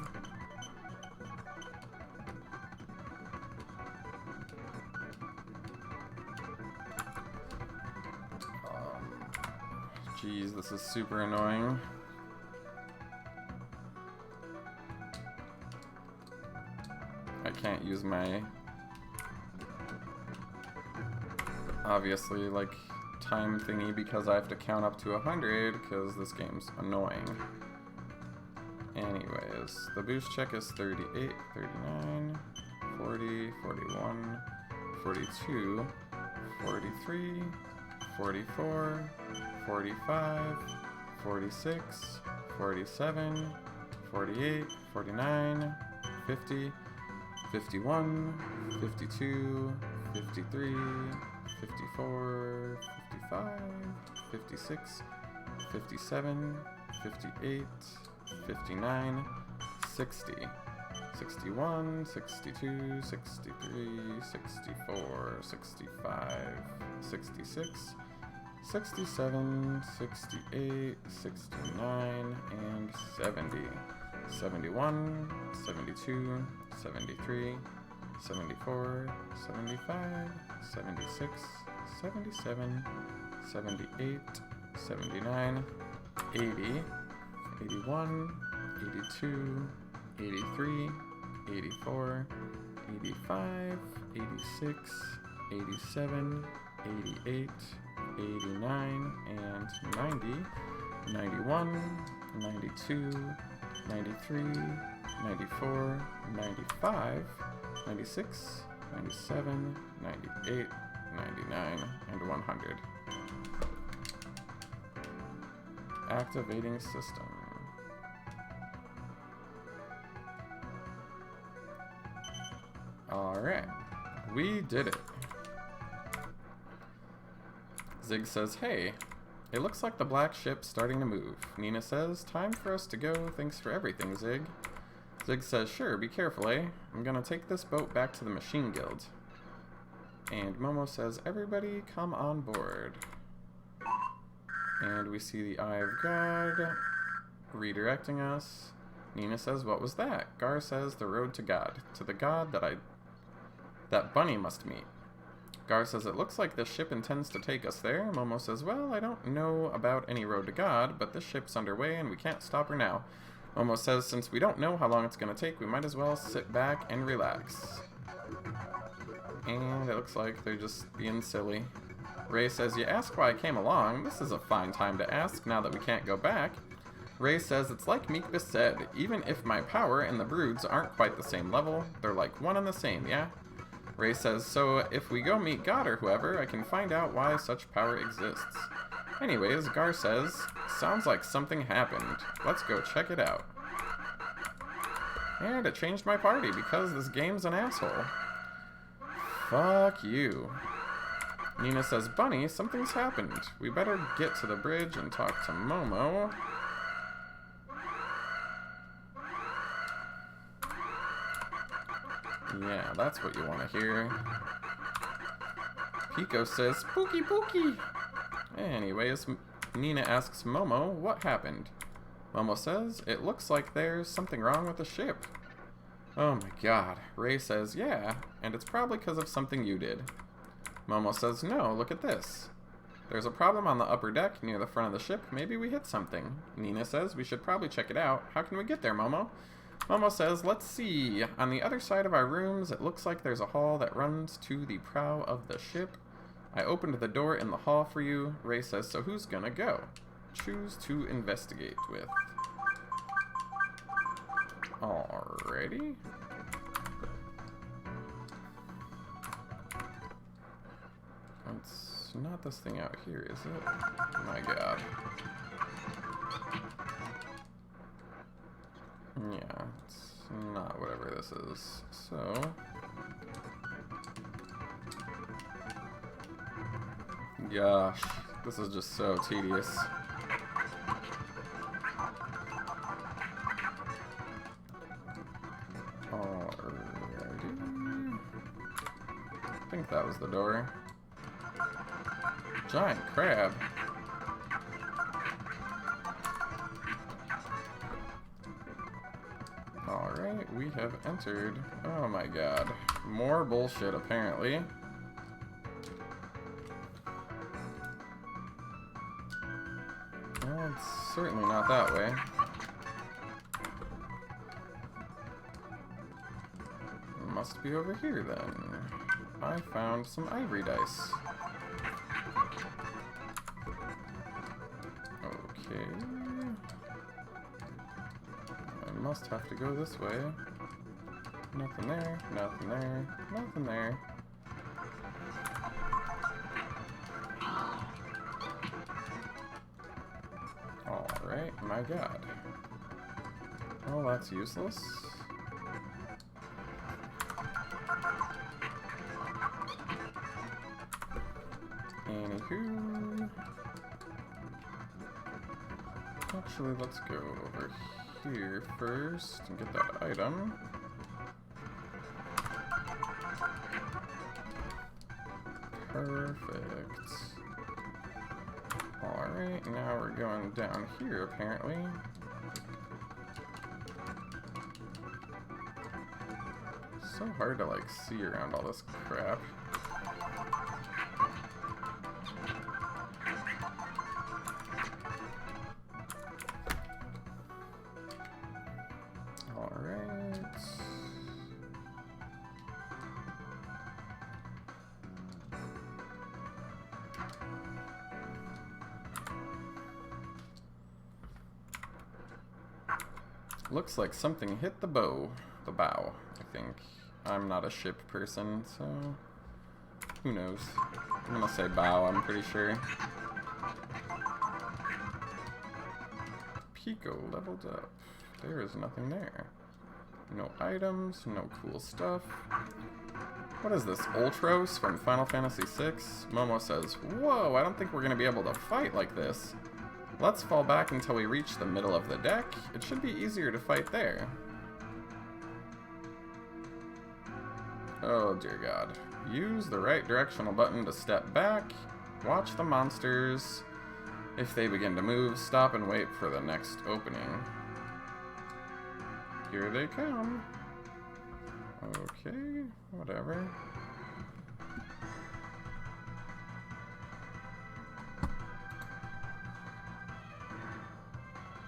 Geez, this is super annoying. I can't use my obviously like time thingy because I have to count up to 100 because this game's annoying. Anyways, the boost check is 38, 39, 40, 41, 42, 43, 44, 45, 46, 47, 48, 49, 50, 51, 52, 53, 54, 55, 56, 57, 58, 59, 60, 61, 62, 63, 64, 65, 66, 67, 68, 69, and 70. 71, 72, 73, 74, 75, 76, 77, 78, 79, 80, 81, 82, 83, 84, 85, 86, 87, 88, 89, and 90, 91, 92, 93, 94, 95, 96, 97, 98, 99, and 100. Activating system. Alright. We did it. Zig says, hey, it looks like the black ship's starting to move. Nina says, time for us to go. Thanks for everything, Zig. Zig says, sure, be careful, eh? I'm gonna take this boat back to the Machine Guild. And Momo says, everybody come on board. And we see the Eye of God redirecting us. Nina says, what was that? Gar says, the road to God. To the God that Bunny must meet. Gar says, it looks like this ship intends to take us there. Momo says, well, I don't know about any road to God, but this ship's underway and we can't stop her now. Momo says, since we don't know how long it's going to take, we might as well sit back and relax. And it looks like they're just being silly. Ray says, you ask why I came along. This is a fine time to ask now that we can't go back. Ray says, it's like Meekbus said, even if my power and the broods aren't quite the same level, they're like one and the same, yeah? Ray says, so if we go meet God or whoever, I can find out why such power exists. Anyways, Gar says, sounds like something happened. Let's go check it out. And it changed my party because this game's an asshole. Fuck you. Nina says, Bunny, something's happened. We better get to the bridge and talk to Momo. Yeah, that's what you want to hear. Pico says, spooky pooky. Anyways, Nina asks Momo, what happened? Momo says, it looks like there's something wrong with the ship. Oh my god. Ray says, yeah, and it's probably because of something you did. Momo says, no, look at this. There's a problem on the upper deck near the front of the ship. Maybe we hit something. Nina says, we should probably check it out. How can we get there, Momo? Momo says, let's see. On the other side of our rooms, it looks like there's a hall that runs to the prow of the ship. I opened the door in the hall for you. Ray says, so who's gonna go? Choose to investigate with. Alrighty. It's not this thing out here, is it? My god. Yeah, it's not whatever this is. So... gosh, this is just so tedious. Alrighty. I think that was the door. Giant crab. Alright, we have entered. Oh my god. More bullshit, apparently. Well, it's certainly not that way. Must be over here, then. I found some ivory dice. Okay. I must have to go this way. Nothing there, nothing there, nothing there. Alright, my god. Oh, that's useless. Anywho. Actually, let's go over here first and get that item. Perfect. Alright, now we're going down here, apparently. So hard to, like, see around all this crap. Looks like something hit the bow. The bow, I think. I'm not a ship person, so who knows? I'm gonna say bow, I'm pretty sure. Pico leveled up. There is nothing there. No items, no cool stuff. What is this, Ultros from Final Fantasy VI? Momo says, whoa, I don't think we're going to be able to fight like this. Let's fall back until we reach the middle of the deck. It should be easier to fight there. Oh dear God. Use the right directional button to step back. Watch the monsters. If they begin to move, stop and wait for the next opening. Here they come. Okay, whatever.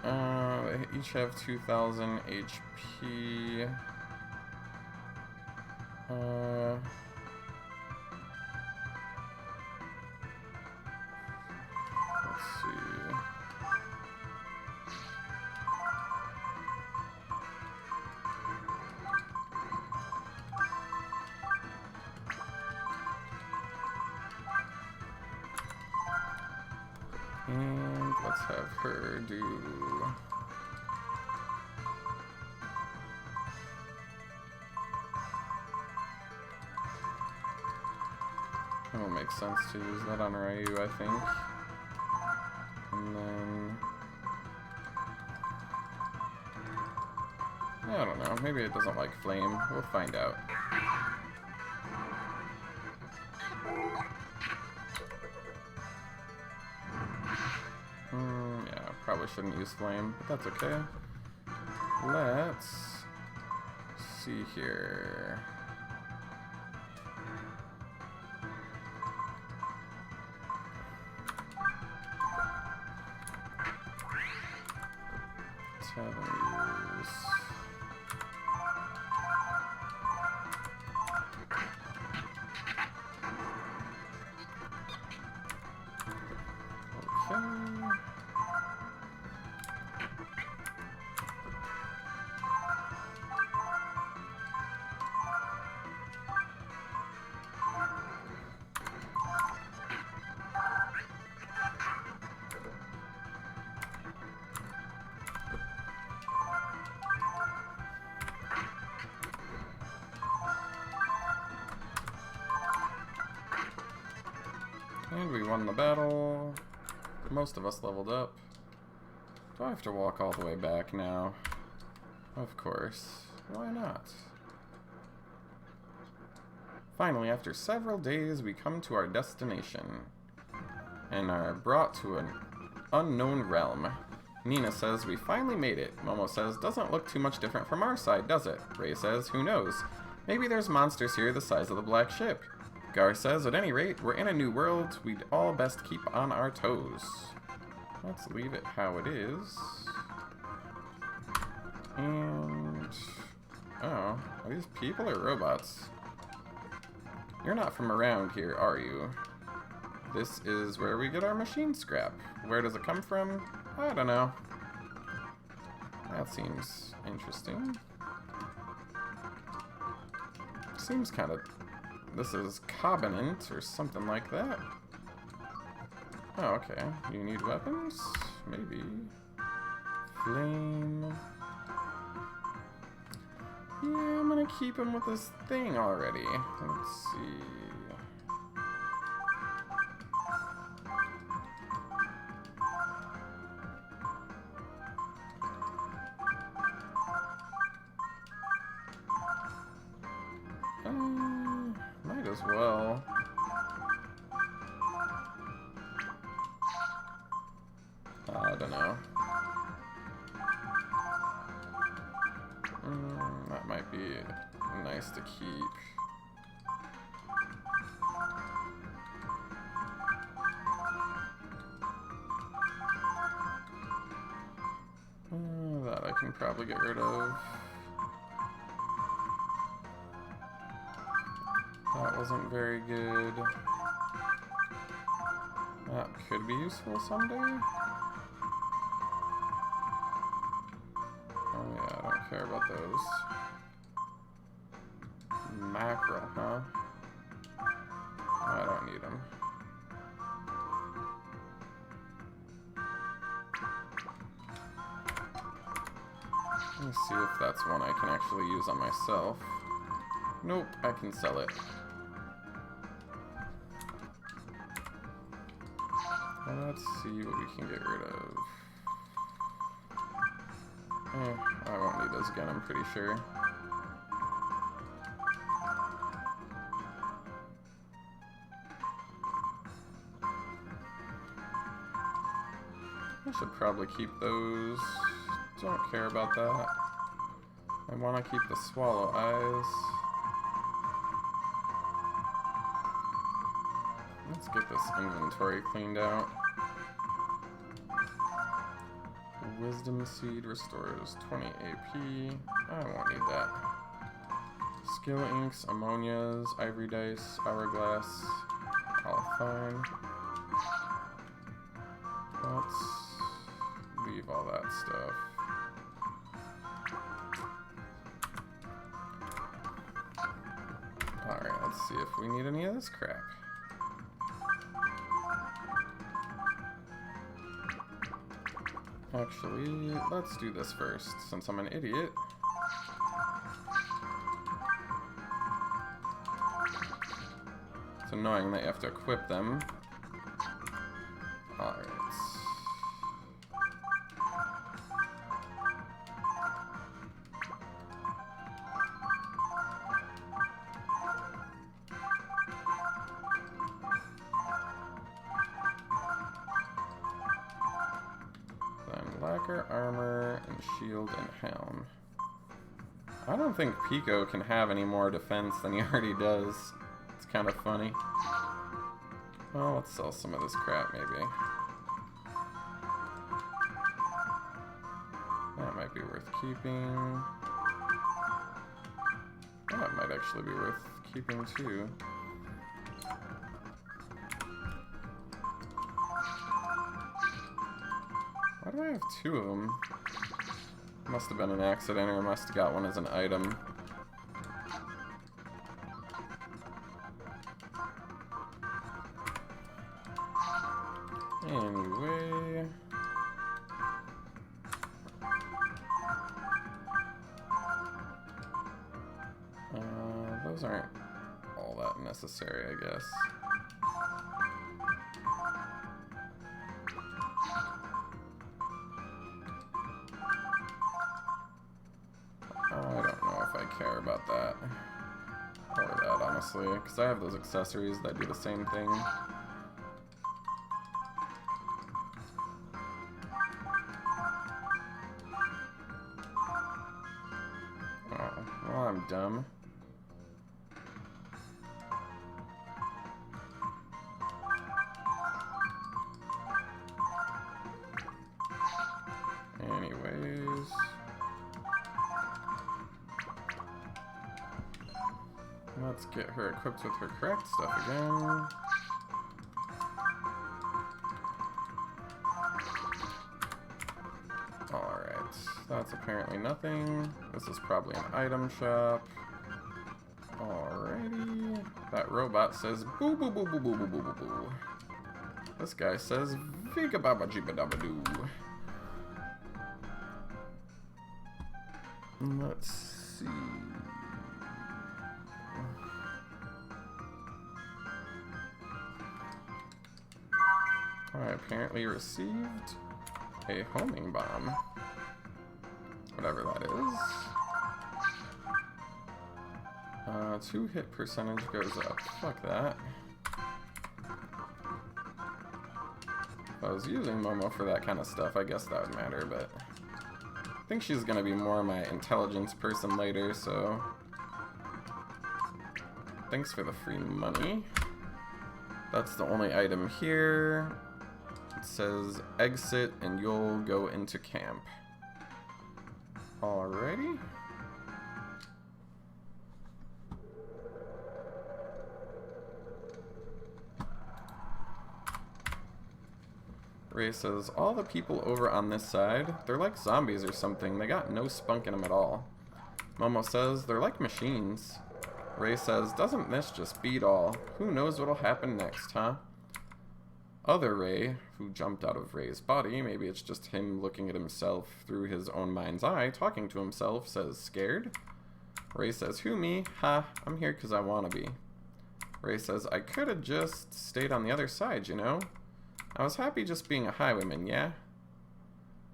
They each have 2,000 HP. Let's see. And let's have her do... It'll make sense to use that on Ryu, I think. And then... I don't know, maybe it doesn't like flame. We'll find out. Yeah, probably shouldn't use flame, but that's okay. Let's see here. Let's have him use... Okay. And we won the battle. Most of us leveled up. Do I have to walk all the way back now? Of course. Why not? Finally, after several days, we come to our destination and are brought to an unknown realm. Nina says, we finally made it. Momo says, doesn't look too much different from our side, does it? Ray says, who knows? Maybe there's monsters here the size of the black ship. Gar says, at any rate, we're in a new world. We'd all best keep on our toes. Let's leave it how it is. And... oh, are these people or robots? You're not from around here, are you? This is where we get our machine scrap. Where does it come from? I don't know. That seems interesting. Seems kind of... this is Covenant or something like that. Oh, okay. You need weapons? Maybe. Flame. Yeah, I'm gonna keep him with this thing already. Let's see. Might as well. I don't know. That might be nice to keep. That I can probably get rid of. That wasn't very good. That could be useful someday. Oh yeah, I don't care about those. Mackerel, huh? I don't need them. Let me see if that's one I can actually use on myself. Nope, I can sell it. Let's see what we can get rid of. I won't need those again, I'm pretty sure. I should probably keep those. Don't care about that. I want to keep the swallow eyes. Let's get this inventory cleaned out. Wisdom seed restores 20 AP. I won't need that. Skill inks, ammonias, ivory dice, hourglass. All fine. Let's leave all that stuff. Alright, let's see if we need any of this crap. Actually, let's do this first, since I'm an idiot. It's annoying that you have to equip them. Alright. Lacquer, armor, and shield and helm. I don't think Pico can have any more defense than he already does. It's kind of funny. Well, let's sell some of this crap, maybe. That might be worth keeping. That might actually be worth keeping, too. Why do I have two of them? Must have been an accident, or I must have got one as an item. Anyway... those aren't all that necessary, I guess. Care about that or that, honestly, because I have those accessories that do the same thing. Oh, well, I'm dumb. Anyways, let's get her equipped with her correct stuff again. Alright, that's apparently nothing. This is probably an item shop. Alrighty. That robot says boo boo boo boo boo boo boo boo boo. This guy says Viga Baba Jiba Daba Doo. Let's see. I apparently received a homing bomb. Whatever that is. 2 hit percentage goes up. Fuck that. If I was using Momo for that kind of stuff, I guess that would matter, but I think she's gonna be more my intelligence person later, so thanks for the free money. That's the only item here. It says exit and you'll go into camp. Alrighty. Ray says, all the people over on this side, they're like zombies or something. They got no spunk in them at all. Momo says, they're like machines. Ray says, doesn't this just beat all? Who knows what'll happen next, huh? Other Ray, who jumped out of Ray's body, maybe it's just him looking at himself through his own mind's eye, talking to himself, says, scared? Ray says, who, me? Ha, I'm here because I want to be. Ray says, I could have just stayed on the other side, you know? I was happy just being a highwayman, yeah?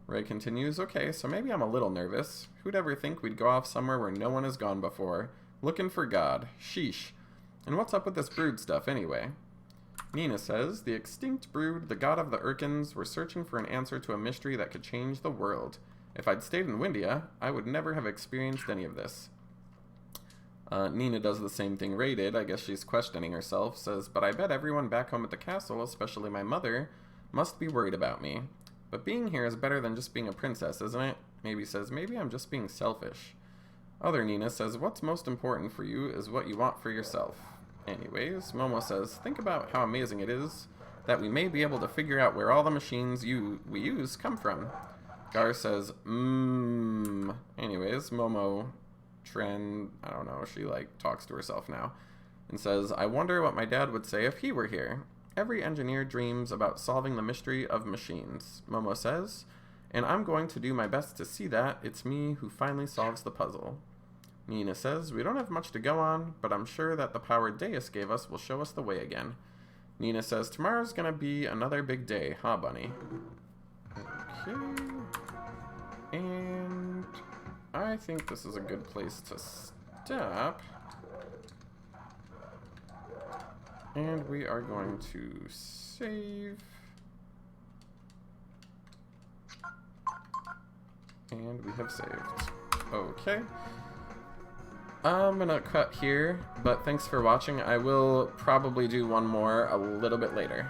Ray continues, okay, so maybe I'm a little nervous. Who'd ever think we'd go off somewhere where no one has gone before? Looking for God. Sheesh. And what's up with this brood stuff, anyway? Nina says, the extinct brood, the god of the Urkins, were searching for an answer to a mystery that could change the world. If I'd stayed in Windia, I would never have experienced any of this. Nina does the same thing Ray did. I guess she's questioning herself. Says, but I bet everyone back home at the castle, especially my mother, must be worried about me. But being here is better than just being a princess, isn't it? Maybe says, maybe I'm just being selfish. Other Nina says, what's most important for you is what you want for yourself. Anyways, Momo says, think about how amazing it is that we may be able to figure out where all the machines we use come from. Gar says, Anyways, Momo... I don't know, she like talks to herself now and says, I wonder what my dad would say if he were here. Every engineer dreams about solving the mystery of machines, Momo says, and I'm going to do my best to see that it's me who finally solves the puzzle. Nina says, we don't have much to go on, but I'm sure that the power Deus gave us will show us the way again. Nina says, tomorrow's gonna be another big day, huh, Bunny? Okay. And I think this is a good place to stop. And we are going to save. And we have saved. Okay. I'm gonna cut here, but thanks for watching. I will probably do one more a little bit later.